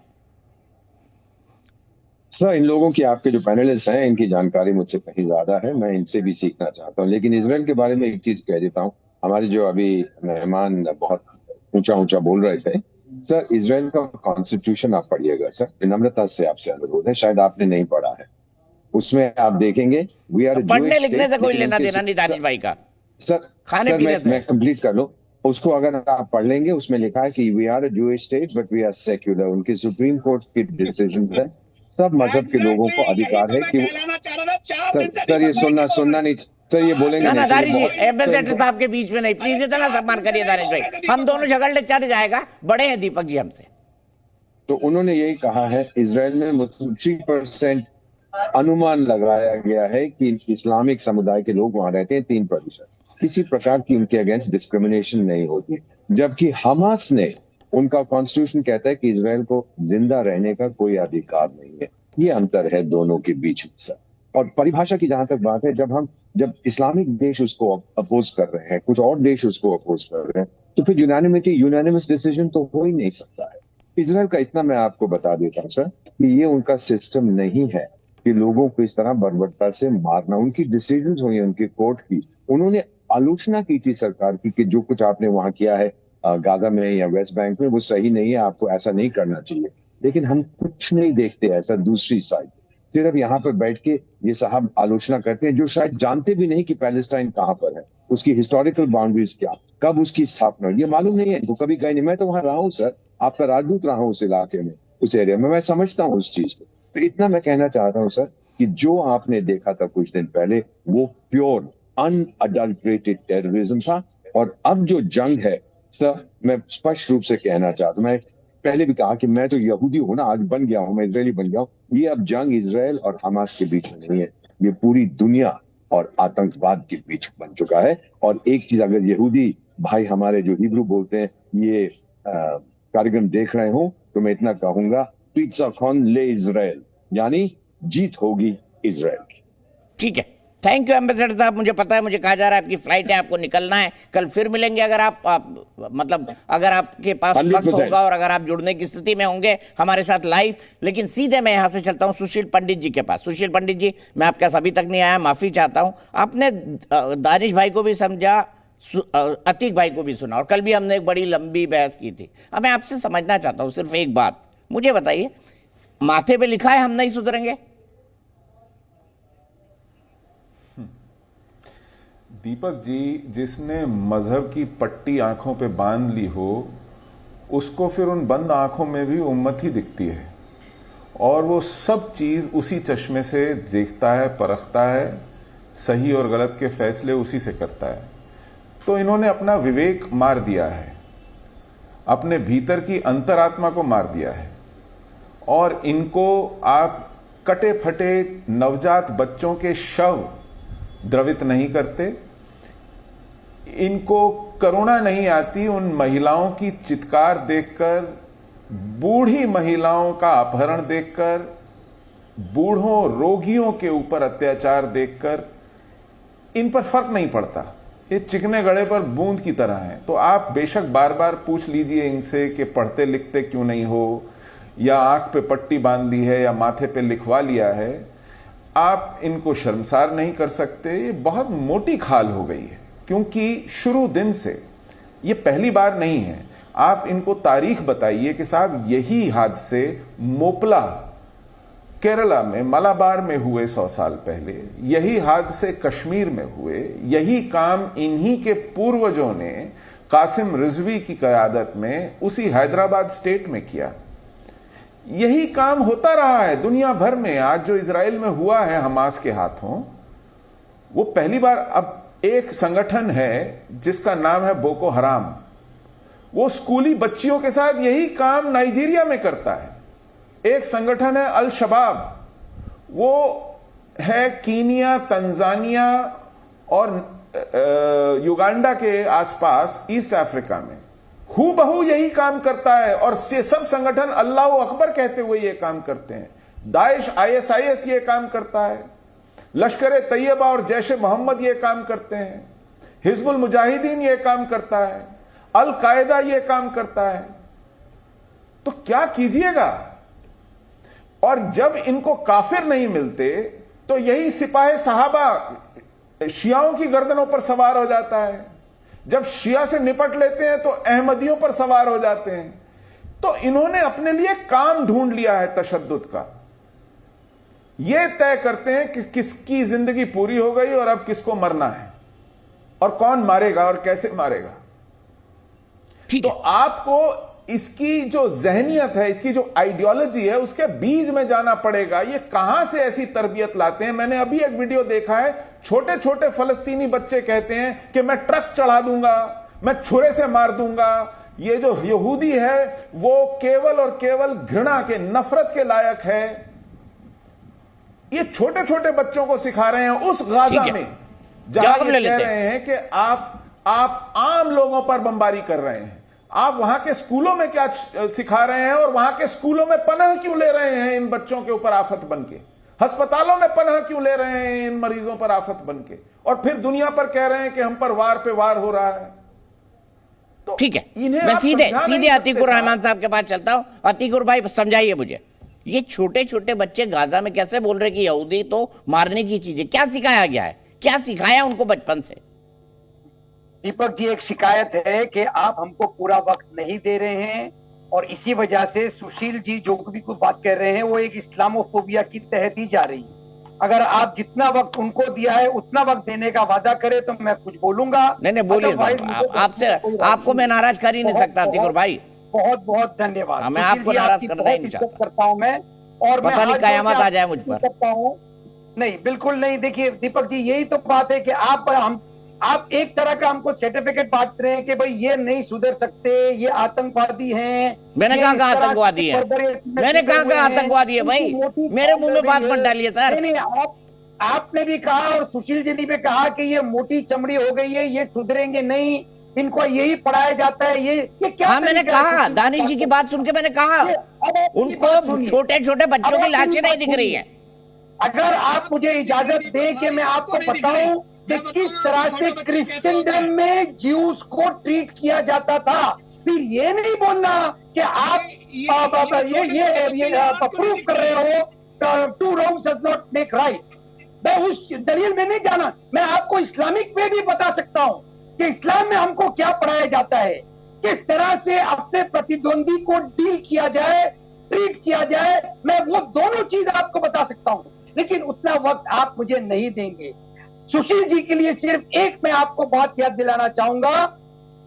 सर, इन लोगों की, आपके जो पैनलिस्ट हैं, इनकी जानकारी मुझसे कहीं ज्यादा है, मैं इनसे भी सीखना चाहता हूँ। लेकिन इसराइल के बारे में एक चीज कह देता हूँ, हमारे जो अभी मेहमान बहुत ऊंचा ऊंचा बोल रहे थे, सर इसराइल का कॉन्स्टिट्यूशन आप पढ़िएगा सर, विनम्रता से आपसे अनुरोध है, शायद आपने नहीं पढ़ा है। उसमें आप देखेंगे वी आर पढ़ने लिखने से कोई लेना देना नहीं दानिश भाई का, सर। खाने पीने से। मैं कंप्लीट कर लूं उसको। अगर आप पढ़ लेंगे, उसमें लिखा है कि we are a Jewish state but we are secular. उनकी सुप्रीम कोर्ट की डिसीजन है, सब मजहब के लोगों को अधिकार है कि सर ये सुनना नहीं सर, ये बोलेंगे ना नहीं, दानिश जी, बहुत- एम्बेसडर साहब के बीच में नहीं, प्लीज इतना सम्मान करिए दानिश भाई, हम दोनों झगड़ने चढ़ जाएगा, बड़े हैं दीपक जी हमसे। तो उन्होंने यही कहा है, इसराइल में 3% अनुमान लगाया गया है कि इस्लामिक समुदाय के लोग वहां रहते हैं, 3%। किसी प्रकार की उनके अगेंस्ट डिस्क्रिमिनेशन नहीं होती, जबकि हमास ने, उनका कॉन्स्टिट्यूशन कहता है कि इसराइल को जिंदा रहने का कोई अधिकार नहीं है। ये अंतर है दोनों के बीच में सर। और परिभाषा की जहां तक बात है, जब इस्लामिक देश उसको अपोज कर रहे हैं, कुछ और देश उसको अपोज कर रहे हैं, तो फिर यूनानिमस डिसीजन तो हो ही नहीं सकता है। इसराइल का इतना मैं आपको बता देता हूँ सर कि ये उनका सिस्टम नहीं है कि लोगों को इस तरह बर्बरता से मारना। उनकी डिसीजन हुई है उनकी कोर्ट की, उन्होंने आलोचना की थी सरकार की कि जो कुछ आपने वहां किया है गाजा में या वेस्ट बैंक में, वो सही नहीं है, आपको ऐसा नहीं करना चाहिए। लेकिन हम कुछ नहीं देखते ऐसा दूसरी साइड, सिर्फ यहाँ पर बैठ के ये साहब आलोचना करते हैं, जो शायद जानते भी नहीं कि पैलेस्टाइन कहाँ पर है, उसकी हिस्टोरिकल बाउंड्रीज क्या, कब उसकी स्थापना, ये मालूम नहीं है इनको, कभी गए नहीं। मैं तो वहां रहा हूँ सर, आपका राजदूत रहा हूँ उस इलाके में, उस एरिया में, मैं समझता हूँ उस चीज को। तो इतना मैं कहना चाहता हूँ सर कि जो आपने देखा था कुछ दिन पहले, वो प्योर अनअडल्ट्रेटेड टेररिज्म था। और अब जो जंग है सर, मैं स्पष्ट रूप से कहना चाहता हूँ, मैं पहले भी कहा कि मैं तो यहूदी हूं ना, आज बन गया हूं, मैं इजरायली बन गया हूं। ये अब जंग इसराइल और हमास के बीच में नहीं है, ये पूरी दुनिया और आतंकवाद के बीच बन चुका है। और एक चीज, अगर यहूदी भाई हमारे जो हिब्रू बोलते हैं ये कार्यक्रम देख रहे हो, तो मैं इतना कहूंगा, पिट्ज़ाखॉन ले इजराइल, यानी जीत होगी इजराइल की। ठीक है, थैंक यू एम्बेसडर साहब। मुझे पता है, मुझे कहा जा रहा है आपकी फ्लाइट है, आपको निकलना है, कल फिर मिलेंगे अगर आप मतलब अगर आपके पास वक्त होगा और अगर आप जुड़ने की स्थिति में होंगे हमारे साथ लाइव। लेकिन सीधे मैं यहाँ से चलता हूँ सुशील पंडित जी के पास। सुशील पंडित जी, मैं आपके पास अभी तक नहीं आया, माफी चाहता हूँ। आपने दानिश भाई को भी समझा, अतीक भाई को भी सुना, और कल भी हमने एक बड़ी लंबी बहस की थी। अब मैं आपसे समझना चाहता हूँ सिर्फ एक बात, मुझे बताइए, माथे पे लिखा है हम नहीं सुधरेंगे? दीपक जी, जिसने मजहब की पट्टी आंखों पे बांध ली हो, उसको फिर उन बंद आंखों में भी उम्मत ही दिखती है, और वो सब चीज उसी चश्मे से देखता है, परखता है, सही और गलत के फैसले उसी से करता है। तो इन्होंने अपना विवेक मार दिया है, अपने भीतर की अंतरात्मा को मार दिया है, और इनको आप कटे फटे नवजात बच्चों के शव द्रवित नहीं करते, इनको करुणा नहीं आती उन महिलाओं की चित्कार देखकर, बूढ़ी महिलाओं का अपहरण देखकर, बूढ़ों रोगियों के ऊपर अत्याचार देखकर, इन पर फर्क नहीं पड़ता। ये चिकने गड़े पर बूंद की तरह हैं। तो आप बेशक बार बार पूछ लीजिए इनसे कि पढ़ते लिखते क्यों नहीं हो, या आंख पे पट्टी बांध दी है, या माथे पे लिखवा लिया है, आप इनको शर्मसार नहीं कर सकते। ये बहुत मोटी खाल हो गई है, क्योंकि शुरू दिन से, ये पहली बार नहीं है, आप इनको तारीख बताइए कि साहब यही हादसे मोपला केरला में मलाबार में हुए 100 साल पहले, यही हादसे कश्मीर में हुए, यही काम इन्हीं के पूर्वजों ने कासिम रिजवी की क़यादत में उसी हैदराबाद स्टेट में किया। यही काम होता रहा है दुनिया भर में। आज जो इजराइल में हुआ है हमास के हाथों, वो पहली बार। अब एक संगठन है जिसका नाम है बोको हराम, वो स्कूली बच्चियों के साथ यही काम नाइजीरिया में करता है। एक संगठन है अल शबाब, वो है कीनिया, तंजानिया और युगांडा के आसपास ईस्ट अफ्रीका में, हूबहू यही काम करता है। और ये सब संगठन अल्लाह अकबर कहते हुए ये काम करते हैं। दाइश, ISIS ये काम करता है, लश्कर तैयबा और जैश मोहम्मद ये काम करते हैं, हिजबुल मुजाहिदीन ये काम करता है, अल कायदा ये काम करता है। तो क्या कीजिएगा? और जब इनको काफिर नहीं मिलते तो यही सिपाही सहाबा शियाओं की गर्दनों पर सवार हो जाता है। जब शिया से निपट लेते हैं तो अहमदियों पर सवार हो जाते हैं। तो इन्होंने अपने लिए काम ढूंढ लिया है तशद्दुद का। ये तय करते हैं कि किसकी जिंदगी पूरी हो गई और अब किसको मरना है और कौन मारेगा और कैसे मारेगा। तो आपको इसकी जो जहनियत है, इसकी जो आइडियोलॉजी है, उसके बीज में जाना पड़ेगा। ये कहां से ऐसी तरबियत लाते हैं? मैंने अभी एक वीडियो देखा है, छोटे छोटे फलस्तीनी बच्चे कहते हैं कि मैं ट्रक चढ़ा दूंगा, मैं छुरे से मार दूंगा। ये जो यहूदी है वो केवल और केवल घृणा के, नफरत के लायक है। ये छोटे छोटे बच्चों को सिखा रहे हैं उस गाजा में जहां ये कह रहे हैं कि आप आम लोगों पर बमबारी कर रहे हैं। आप वहां के स्कूलों में क्या सिखा रहे हैं और वहां के स्कूलों में पनाह क्यों ले रहे हैं इन बच्चों के ऊपर आफत बनके? अस्पतालों में पनाह क्यों ले रहे हैं इन मरीजों पर आफत बनके? और फिर दुनिया पर कह रहे हैं कि हम पर वार पे वार हो रहा है। तो ठीक है, मैं सीधे अतीकुर रहमान साहब के पास चलता हूं। अतीकुर भाई समझाइए मुझे, ये छोटे छोटे बच्चे गाजा में कैसे बोल रहे कि यहूदी तो मारने की चीज है? क्या सिखाया गया है? क्या सिखाया उनको बचपन से? दीपक जी, एक शिकायत है कि आप हमको पूरा वक्त नहीं दे रहे हैं और इसी वजह से सुशील जी जो भी कुछ बात कर रहे हैं वो एक इस्लामोफोबिया की तह दी जा रही है। अगर आप जितना वक्त उनको दिया है उतना वक्त देने का वादा करें तो मैं कुछ बोलूंगा। नहीं बोलिए साहब, आपसे आपको मैं नाराज कर ही नहीं सकता अतीकुर भाई। बहुत बहुत धन्यवाद। मैं आपको नाराज करना ही नहीं चाहता। करता हूँ मैं, और पता नहीं कयामत आ जाए मुझ पर। करता हूँ नहीं, बिल्कुल नहीं। देखिए दीपक जी, यही तो बात है कि आप एक तरह का हमको सर्टिफिकेट बांट रहे हैं कि भाई ये नहीं सुधर सकते, ये आतंकवादी हैं। मैंने कहा आतंकवादी है? मैंने कहा आतंकवादी है भाई? मेरे मुंह में बात मत डालिए सर। नहीं, आपने भी कहा और सुशील जी ने भी कहा कि ये मोटी चमड़ी हो गई है, ये सुधरेंगे नहीं, इनको यही पढ़ाया जाता है। ये क्या? हाँ, मैंने कहा, दानिश जी की बात सुन के मैंने कहा उनको छोटे छोटे बच्चों की लाशें नहीं दिख रही है। अगर आप मुझे इजाजत दें कि मैं आपको बताऊं कि किस तरह से क्रिश्चियनडम में ज्यूस को ट्रीट किया जाता था, फिर ये नहीं बोलना कि आप ये प्रूव कर रहे हो two wrongs does not make right. मैं उस दलील में नहीं जाना। मैं आपको इस्लामिक में भी बता सकता हूँ कि इस्लाम में हमको क्या पढ़ाया जाता है, किस तरह से अपने प्रतिद्वंदी को डील किया जाए, ट्रीट किया जाए। मैं वो दोनों चीज आपको बता सकता हूँ, लेकिन उतना वक्त आप मुझे नहीं देंगे। सुशील जी के लिए सिर्फ एक मैं आपको बात याद दिलाना चाहूंगा।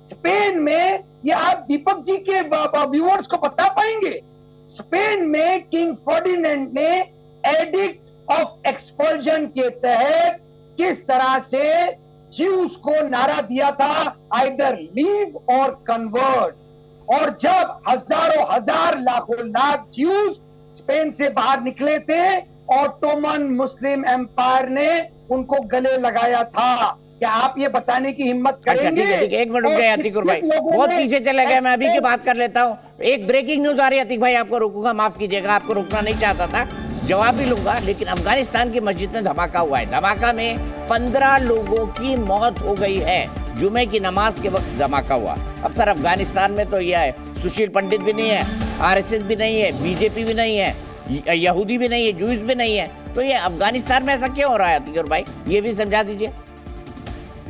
स्पेन में, ये आप दीपक जी के व्यूअर्स को बता पाएंगे, स्पेन में किंग फर्डिनेंड ने एडिक्ट ऑफ एक्सपल्जन के तहत किस तरह से ज्यूस को नारा दिया था, आइदर लीव और कन्वर्ट। और जब हजारों हजार लाखों लाख ज्यूस स्पेन से बाहर निकले थे, ऑटोमन मुस्लिम एम्पायर ने उनको गले लगाया था। क्या आप ये बताने की हिम्मत करेंगे? अच्छा ठीक है, एक मिनट रुक गए अतीकुर भाई, बहुत पीछे चले गए। मैं अभी की बात कर लेता हूँ। एक ब्रेकिंग न्यूज आ रही है अतीक भाई, आपको रोकूंगा, माफ कीजिएगा, आपको रोकना नहीं चाहता था, जवाब भी लूंगा। लेकिन अफगानिस्तान की मस्जिद में धमाका हुआ है। धमाका में 15 लोगों की मौत हो गई है। जुमे की नमाज के वक्त धमाका हुआ। अब सर अफगानिस्तान में तो यह है, सुशील पंडित भी नहीं है, RSS भी नहीं है, बीजेपी भी नहीं है, यहूदी भी नहीं है, जूस भी नहीं है, तो ये अफगानिस्तान में ऐसा क्यों हो रहा है अतीकुर भाई? ये भी समझा दीजिए।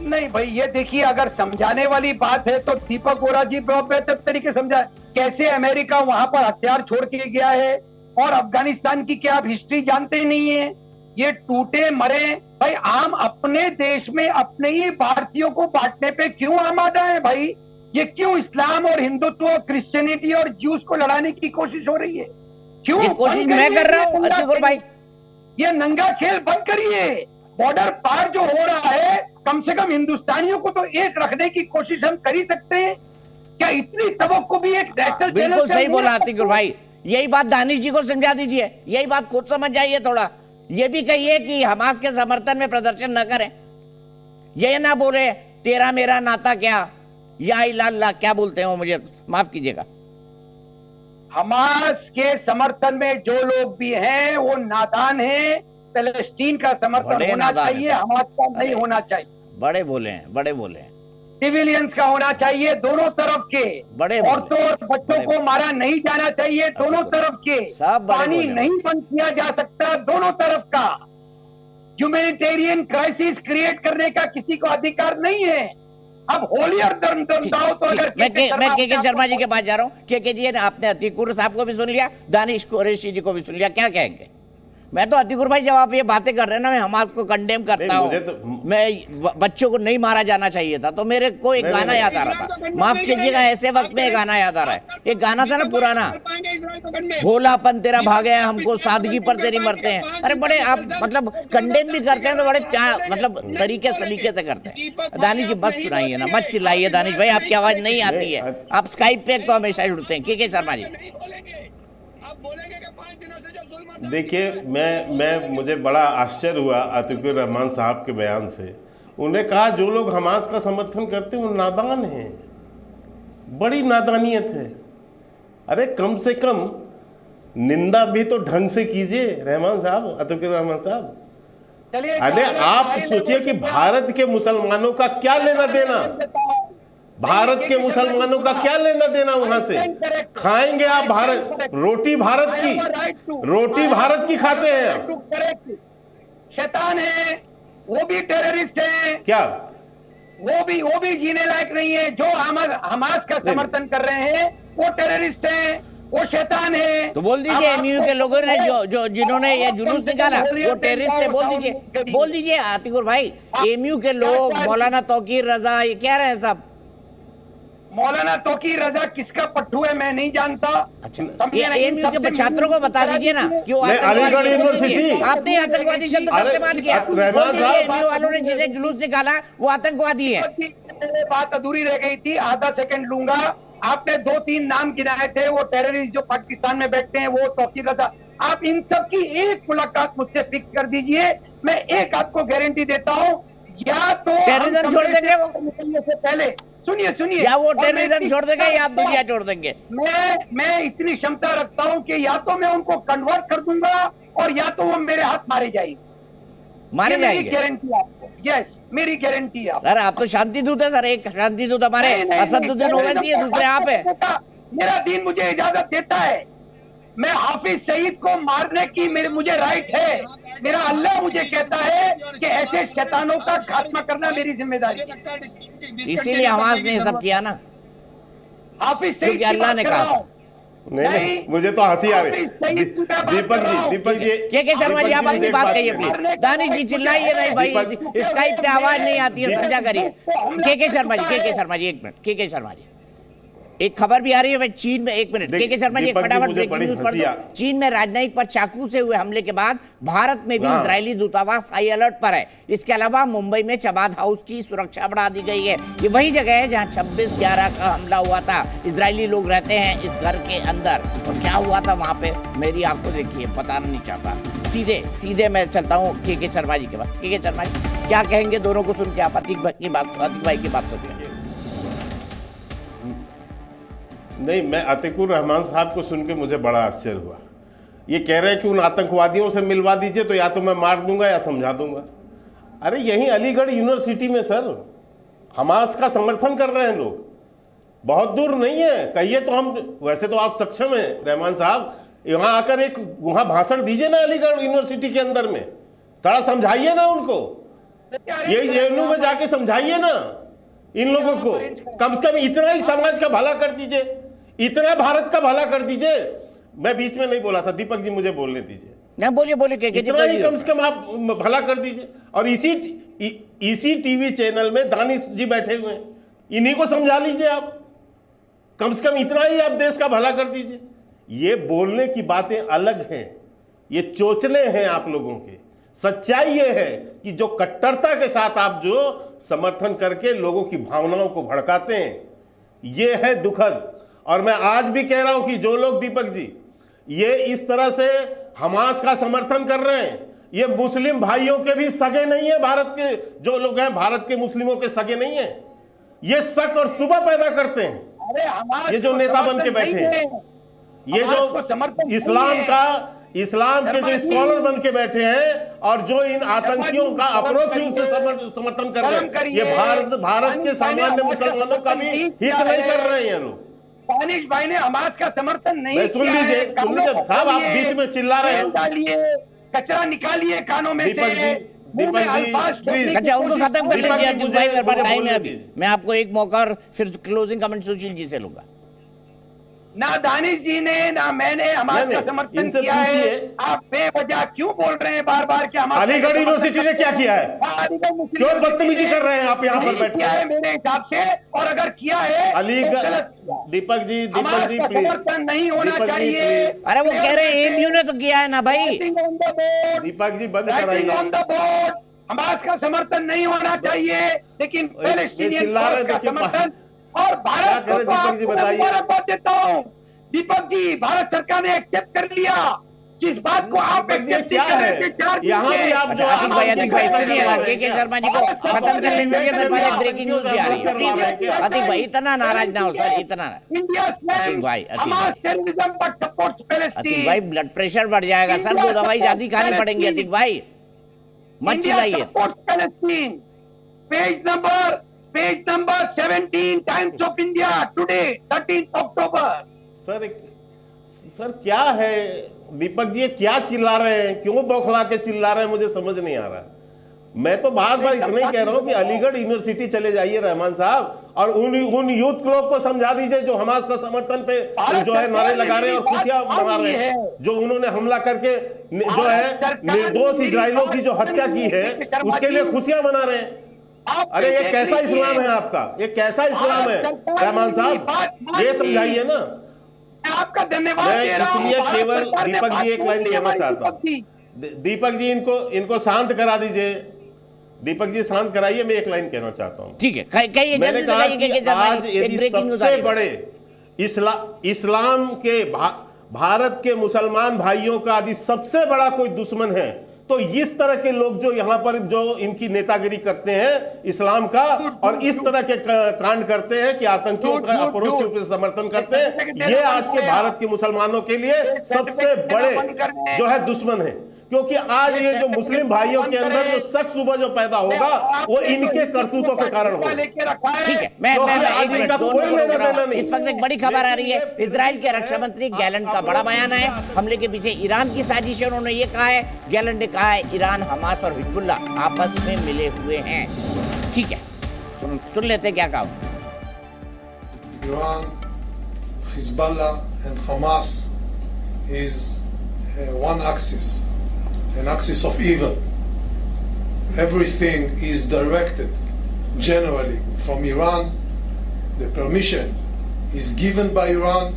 नहीं भाई, ये देखिए, अगर समझाने वाली बात है तो दीपक वोरा जी बहुत बेहतर तरीके समझा कैसे अमेरिका वहां पर हथियार छोड़ के गया है, और अफगानिस्तान की क्या आप हिस्ट्री जानते नहीं है। ये टूटे मरे भाई, आम अपने देश में अपने ही भारतीयों को बांटने पे क्यों आमादा है भाई? ये क्यों इस्लाम और हिंदुत्व, क्रिश्चियनिटी और ज्यूस को लड़ाने की कोशिश हो रही है? क्यों? ये कोशिश मैं कर रहा हूँ अतिकुर भाई। ये नंगा खेल बंद करिए। बॉर्डर पार जो हो रहा है, कम से कम हिंदुस्तानियों को तो एक रखने की कोशिश हम कर ही सकते हैं क्या? इतनी तवक्को भी एक नेशनल बिल्कुल सही बोला अतिकुर भाई। यही बात दानिश जी को समझा दीजिए, यही बात खुद समझ जाइए थोड़ा। ये भी कहिए कि हमास के समर्थन में प्रदर्शन न करें। ये ना बोले तेरा मेरा नाता क्या, या इलाल्लाह क्या बोलते हैं वो, मुझे माफ कीजिएगा। हमास के समर्थन में जो लोग भी हैं वो नादान हैं। पैलेस्टीन का समर्थन बड़े होना नादान चाहिए, हैं। हमास का नहीं होना चाहिए। बड़े बोले हैं, बड़े बोले हैं। सिविलियंस का होना चाहिए दोनों तरफ के। बड़े बोले। औरतों और बच्चों को मारा नहीं जाना चाहिए दोनों तरफ के। सब बड़े पानी बोले। नहीं बंद किया जा सकता दोनों तरफ का। ह्यूमैनिटेरियन क्राइसिस क्रिएट करने का किसी को अधिकार नहीं है। अब होली और दमदाओ तो अगर मैं के शर्मा जी के पास जा रहा हूँ। के जी ने आपने अतिकुर साहब को भी सुन लिया, दानिश कुरैशी जी को भी सुन लिया, क्या कहेंगे? मैं तो अतिकुर भाई, जब आप ये बातें कर रहे हैं ना, मैं हमास को कंडेम करता हूँ। मैं बच्चों को नहीं मारा जाना चाहिए था, तो मेरे को एक गाना याद आ रहा था, माफ कीजिएगा ऐसे वक्त में गाना याद आ रहा है। एक गाना था ना पुराना, भोलापन तेरा भागे है हमको, सादगी पर तेरी मरते हैं। अरे बड़े आप मतलब कंडेम भी करते हैं तो बड़े मतलब तरीके सलीके से करते हैं। दानिश जी मत सुनाइए ना, मत चिल्लाइए दानिश भाई, आपकी आवाज नहीं आती है। आप स्काइप पे तो हमेशा जुड़ते हैं। के शर्मा जी देखिए, मैं मुझे बड़ा आश्चर्य हुआ अतिकुर रहमान साहब के बयान से। उन्हें कहा जो लोग हमास का समर्थन करते हैं वो नादान हैं, बड़ी नादानियत है। अरे कम से कम निंदा भी तो ढंग से कीजिए रहमान साहब, अतिकुर रहमान साहब। अरे आप सोचिए कि भारत के मुसलमानों का क्या लेना देना, भारत के मुसलमानों का क्या लेना देना वहां से? खाएंगे आप भारत, रोटी भारत की खाते हैं। शैतान है, वो भी टेररिस्ट है क्या? वो भी जीने लायक नहीं है। जो हमास का समर्थन कर रहे हैं वो टेररिस्ट है, वो शैतान है। तो बोल दीजिए एमयू के लोगों ने जो जिन्होंने ये जुलूस निकाला वो टेररिस्ट है, बोल दीजिए अतिकुर भाई। एमयू के लोग, मौलाना तौकीर रजा, ये कह रहे हैं सब। मौलाना तौकीर रजा किसका पट्टू है मैं नहीं जानता। अच्छा, ये एमयू के छात्रों को बता दीजिए ना क्यों अलीगढ़ यूनिवर्सिटी, आपने आतंकवादी शब्द का इस्तेमाल किया। बोल दीजिए एमयू वालों ने जिन्हें जुलूस निकाला वो आतंकवादी है। बात अधूरी रह गई थी, आधा सेकंड लूंगा। आपने 2-3 नाम गिनाए थे, वो टेररिस्ट जो पाकिस्तान में बैठते हैं, वो तौकीर रजा। आप इन सब की एक मुलाकात मुझसे फिक्स कर दीजिए, मैं एक आपको गारंटी देता हूँ, या तो टेररिज्म छोड़ देंगे वो निकलने से पहले। सुनिए, या वो टेररिज्म छोड़ देंगे या दुनिया छोड़ देंगे। मैं इतनी क्षमता रखता हूं कि या तो मैं उनको कन्वर्ट कर दूंगा और या तो वो मेरे हाथ मारे जाएंगे। मेरी गारंटी आपको, यस मेरी गारंटी है। सर आप तो शांति दूत है सर, एक शांति दूत हमारे असदुद्दीन ओवैसी है, दूसरे आप है। मेरा दीन मुझे इजाजत देता है, मैं हाफिज सईद को मारने की मुझे राइट है। मेरा अल्लाह मुझे कहता है कि ऐसे शैतानों का खात्मा करना मेरी जिम्मेदारी है। इसीलिए हमास ने सब किया ना, हाफिज सईद, अल्लाह ने कहा। नहीं, मुझे तो हंसी आ रही। दीपक जी के शर्मा जी आप अपनी बात कहिए प्लीज। दानिश जी चिल्लाइए नहीं भाई, स्काइप पे आवाज नहीं आती है, समझा करिए। के शर्मा जी एक मिनट। के शर्मा जी एक खबर भी आ रही है चीन में, एक मिनट के शर्मा जी फटाफट ब्रेकिंग न्यूज पढ़ दो। चीन में राजनयिक पर चाकू से हुए हमले के बाद भारत में भी इजरायली दूतावास हाई अलर्ट पर है। इसके अलावा मुंबई में चबाद हाउस की सुरक्षा बढ़ा दी गई है। ये वही जगह है जहां 26/11 का हमला हुआ था। इजरायली लोग रहते हैं इस घर के अंदर, और क्या हुआ था वहां पे मेरी आंखों देखिए, बताना नहीं चाहता। सीधे मैं चलता हूँ के शर्मा जी के पास। के शर्मा जी क्या कहेंगे दोनों को सुन के? आप अतिक भाई की बात सुन के। नहीं, मैं अतिकुर रहमान साहब को सुन के मुझे बड़ा आश्चर्य हुआ। ये कह रहे हैं कि उन आतंकवादियों से मिलवा दीजिए तो या तो मैं मार दूंगा या समझा दूंगा। अरे यहीं अलीगढ़ यूनिवर्सिटी में सर हमास का समर्थन कर रहे हैं लोग, बहुत दूर नहीं है। कहिए तो हम, वैसे तो आप सक्षम हैं रहमान साहब, यहाँ आकर एक वहाँ भाषण दीजिए ना अलीगढ़ यूनिवर्सिटी के अंदर में, थोड़ा समझाइए ना उनको ये जेएनयू में जाके समझाइए ना इन लोगों को, कम से कम इतना ही समाज का भला कर दीजिए, इतना भारत का भला कर दीजिए। मैं बीच में नहीं बोला था, दीपक जी मुझे बोलने दीजिए ना, बोलिए बोलिए के इतना ही कम से कम आप भला कर दीजिए। और इसी टीवी चैनल में दानिश जी बैठे हुए हैं, इन्हीं को समझा लीजिए आप, कम से कम इतना ही आप देश का भला कर दीजिए। ये बोलने की बातें अलग हैं, ये चोचले हैं आप लोगों के। सच्चाई ये है कि जो कट्टरता के साथ आप जो समर्थन करके लोगों की भावनाओं को भड़काते हैं, ये है दुखद। और मैं आज भी कह रहा हूं कि जो लोग, दीपक जी, ये इस तरह से हमास का समर्थन कर रहे हैं, ये मुस्लिम भाइयों के भी सगे नहीं है। भारत के जो लोग हैं, भारत के मुस्लिमों के सगे नहीं है। ये शक और शुबा पैदा करते हैं। अरे हमारे ये जो नेता बन के बैठे हैं, ये जो इस्लाम के जो स्कॉलर बन के बैठे हैं और जो इन आतंकियों का अप्रोच रूप से समर्थन कर रहे हैं, ये भारत के सामान्य मुसलमानों का भी हित नहीं कर रहे हैं लोग। दानिश भाई ने हमास का समर्थन नहीं सुन लीजिए साहब, आप बीच में चिल्ला रहे हो। डालिए, कचरा निकालिए कानों में दीपक से। जी प्लीज। अच्छा, उनको खत्म कर लीजिए अर्जुन भाई, मेरे पास टाइम है अभी। मैं आपको एक मौका और फिर क्लोजिंग कमेंट सुशील जी से लूंगा। ना दानिश जी ने ना मैंने हमास का समर्थन किया है। आप बेवजह क्यों बोल रहे हैं बार बार कि हमारे अलीगढ़ यूनिवर्सिटी ने क्या किया है? क्यों बदतमीजी कर रहे हैं आप यहाँ पर बैठ किया है मेरे हिसाब से, और अगर किया है अलीगढ़, दीपक जी प्लीज, समर्थन नहीं होना चाहिए। अरे वो कह रहे हैं एमयू ने तो किया है ना भाई। दीपक जी बंद कराइए। ऑन द बोर्ड हमास का समर्थन नहीं होना चाहिए, लेकिन पैलेस्टीनियन का समर्थन। और भारत को दीपक जी बताइए। मुबारकबाद देता हूँ दीपक जी, भारत सरकार ने एक्सेप्ट कर लिया। जिस बात को आप एक्सेप्ट नहीं कर रहे थे, यहाँ भी आप जो अतिक भाई सुनिए, के शर्मा जी को खत्म कर लेंगे। मेरे पास एक ब्रेकिंग न्यूज भी आ रही है, प्लीज अतिक भाई इतना नाराज ना हो सर, इतना इंडिया अतिक भाई पैलेस्टीन। अतिक भाई ब्लड प्रेशर बढ़ जाएगा सर, दो दवाई ज्यादा खानी पड़ेंगे। अतिक भाई मत चिल्लाइए। Palestine page number 17 Times of India today 13 October. Sir क्या है दीपक जी, ये क्या चिल्ला रहे हैं, क्यों बौखला के चिल्ला रहे हैं, मुझे समझ नहीं आ रहा। मैं तो बार बार इतना ही कह रहा हूं कि अलीगढ़ यूनिवर्सिटी चले जाइए रहमान साहब, और उन यूथ लोग को समझा दीजिए जो हमास का समर्थन पे जो है नारे लगा रहे हैं और खुशियां मना रहे हैं, जो उन्होंने हमला करके जो है निर्दोष इजरायलियों की जो हत्या की है उसके लिए खुशियां मना रहे हैं। अरे ये कैसा इस्लाम है आपका, ये कैसा इस्लाम है रहमान साहब, ये समझाइए ना। आपका धन्यवाद मैं इसलिए केवल दीपक जी एक लाइन कहना चाहता हूँ। दीपक जी इनको शांत करा दीजिए, दीपक जी शांत कराइए, मैं एक लाइन कहना चाहता हूँ। ठीक है, कहिए जल्दी से कहिए। आज यदि सबसे बड़े इस्लाम के भारत के मुसलमान भाइयों का यदि सबसे बड़ा कोई दुश्मन है तो इस तरह के लोग जो यहाँ पर जो इनकी नेतागिरी करते हैं इस्लाम का, और इस तरह के कांड करते हैं कि आतंकियों का अप्रोच रूप से समर्थन करते हैं, ये आज के भारत के मुसलमानों के लिए सबसे बड़े जो है दुश्मन है। क्योंकि आज ये जो मुस्लिम भाइयों के अंदर जो शक सुबह जो पैदा होगा वो इनके करतूतों के कारण होगा। ठीक है, मैं एक मिनट दोनों को रोक रहा हूं। इस वक्त एक बड़ी खबर आ रही है, इजराइल के रक्षा मंत्री गैलेंट का बड़ा बयान है। हमले के पीछे ईरान की साजिश है, उन्होंने ये कहा है, गैलेंट ने कहा है ईरान, हमास और हिजबुल्ला आपस में मिले हुए हैं। ठीक है, सुन लेते क्या कहा। Iran, Hezbollah and Hamas is one axis, an axis of evil. Everything is directed generally from Iran. The permission is given by Iran.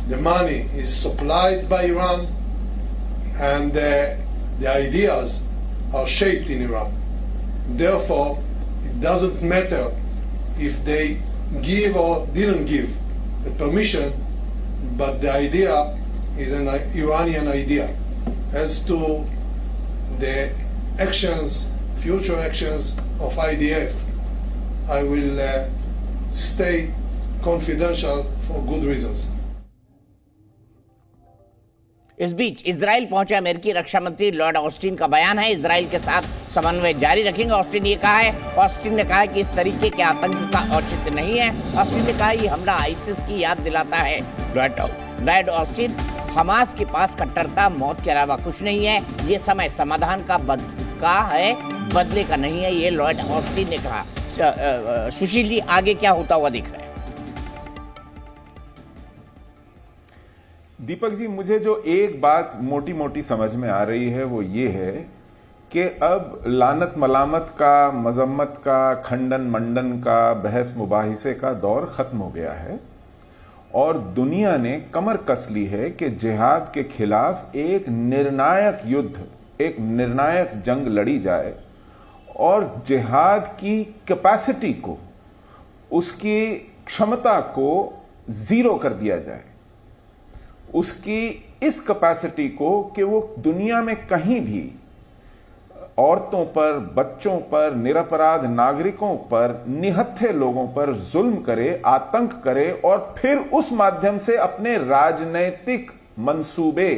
The money is supplied by Iran. And the ideas are shaped in Iran. Therefore, it doesn't matter if they give or didn't give the permission, but the idea is an Iranian idea. As to the actions, future actions of IDF, I will stay confidential for good reasons. इस बीच Israel पहुंचे अमेरिकी रक्षा मंत्री Lord Austin का बयान है, Israel के साथ समन्वय जारी रखेंगे। ऑस्टिन ने कहा है, ऑस्टिन ने कहा है कि इस तरीके के आतंक का औचित्य नहीं है। ऑस्टिन ने कहा ये हमला आईसिस की याद दिलाता है। लॉर्ड ऑस्टिन, हमास के पास कट्टरता मौत के अलावा कुछ नहीं है, ये समय समाधान का का है, बदले का नहीं है, ये लॉर्ड ऑस्टिन ने कहा। सुशील जी, आगे क्या होता हुआ दिख रहा है? दीपक जी, मुझे जो एक बात मोटी मोटी समझ में आ रही है वो ये है कि अब लानत मलामत का, मजम्मत का, खंडन मंडन का, बहस मुबाहिसे का दौर खत्म हो गया है और दुनिया ने कमर कस ली है कि जिहाद के खिलाफ एक निर्णायक युद्ध, एक निर्णायक जंग लड़ी जाए और जिहाद की कैपेसिटी को, उसकी क्षमता को जीरो कर दिया जाए, उसकी इस कैपेसिटी को कि वो दुनिया में कहीं भी औरतों पर, बच्चों पर, निरपराध नागरिकों पर, निहत्थे लोगों पर जुल्म करे, आतंक करे और फिर उस माध्यम से अपने राजनैतिक मंसूबे,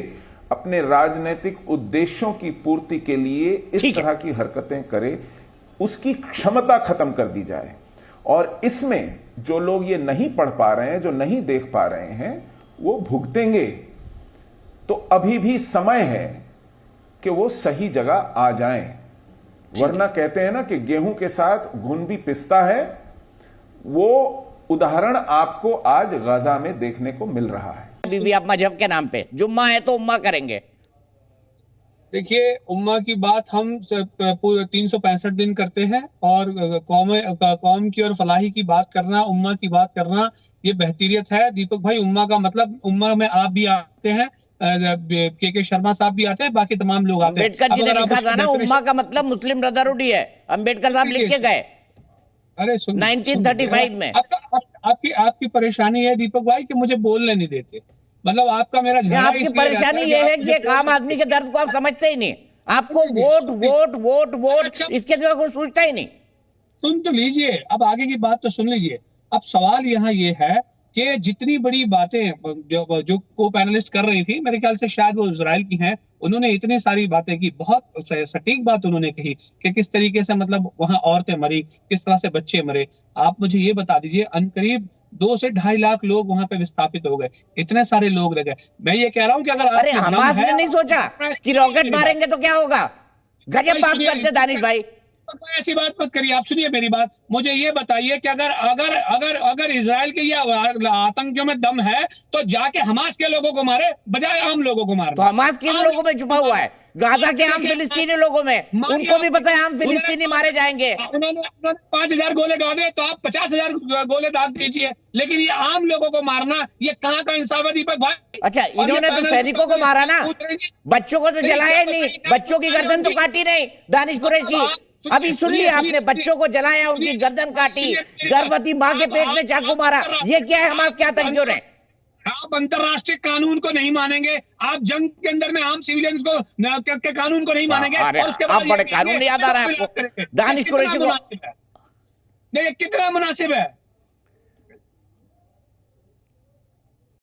अपने राजनैतिक उद्देश्यों की पूर्ति के लिए इस तरह की हरकतें करे, उसकी क्षमता खत्म कर दी जाए। और इसमें जो लोग ये नहीं पढ़ पा रहे हैं, जो नहीं देख पा रहे हैं, वो भुगतेंगे। तो अभी भी समय है कि वो सही जगह आ जाएं, वरना कहते हैं ना कि गेहूं के साथ घुन भी पिसता है। वो उदाहरण आपको आज गाजा में देखने को मिल रहा है। अभी भी आप मजहब के नाम पे, जुम्मा है तो उम्मा करेंगे। देखिए, उम्मा की बात हम पूरे 365 दिन करते हैं और कौम की और फलाही की बात करना, उम्मा की बात करना, ये बेहतरीत है। दीपक भाई, उम्मा का मतलब, उम्मा में आप भी आते हैं, के शर्मा साहब भी आते हैं, बाकी तमाम लोग आते हैं। अम्बेडकर जी ने लिखा था ना, उम्मा का मतलब मुस्लिम ब्रदरहुड ही है। अम्बेडकर साहब लिख के गए। अरे 1935 में। आपकी परेशानी है दीपक भाई कि मुझे बोलने नहीं देते। मतलब आपका मेरा आपकी परेशानी ये है कि एक आम आदमी के दर्द को आप समझते ही नहीं। आपको वोट वोट वोट वोट, इसके सिवा कोई सोचता ही नहीं। सुन तो लीजिए, अब आगे की बात तो सुन लीजिए। अब सवाल यहाँ ये है कि जितनी बड़ी बातें जो को पैनलिस्ट कर रही थी, मेरे ख्याल से शायद वो इजराइल की हैं, उन्होंने इतनी सारी बातें की, बहुत सटीक बात उन्होंने कही कि किस तरीके से मतलब वहां औरतें मरी, किस तरह से बच्चे मरे। आप मुझे ये बता दीजिए, अनकरीब 2 से 2.5 लाख लोग वहां पे विस्थापित हो गए, इतने सारे लोग रह गए। मैं ये कह रहा हूं कि अगर अरे हमास ने नहीं सोचा कि रॉकेट मारेंगे तो क्या होगा? गजब बात करते दानिश भाई। ऐसी बात मत करिए, आप सुनिए मेरी बात। मुझे ये बताइए कि अगर अगर अगर अगर इजराइल के ये आतंकियों में दम है तो जाके हमास के लोगों को मारे बजाय आम लोगों को मारे। तो हमास किन लोगों में छुपा हुआ है? गाजा के आम फिलिस्तीनी लोगों में। उनको भी पता है आम फिलिस्तीनी मारे जाएंगे। उन्होंने 5000 गोले दागे तो आप 50,000 गोले दाग दीजिए, लेकिन ये आम लोगों को मारना, ये कहाँ का इंसाफ है दीपक भाई? अच्छा, इन्होंने तो सैनिकों को मारा ना, बच्चों को तो जलाया ही नहीं, बच्चों की गर्दन तो काटी नहीं। दानिश कुरैशी, अभी सुन लिया आपने, बच्चों को जलाया, उनकी गर्दन काटी, गर्भवती मां के पेट में चाकू मारा। ये क्या है हमास के आतंकियों ने? आप अंतरराष्ट्रीय कानून को नहीं मानेंगे, आप जंग के अंदर में आम सिविलियंस को के कानून को नहीं मानेंगे। और उसके आप बड़े कानून याद आ रहा है आपको। दानिश कुरैशी को कितना मुनासिब है?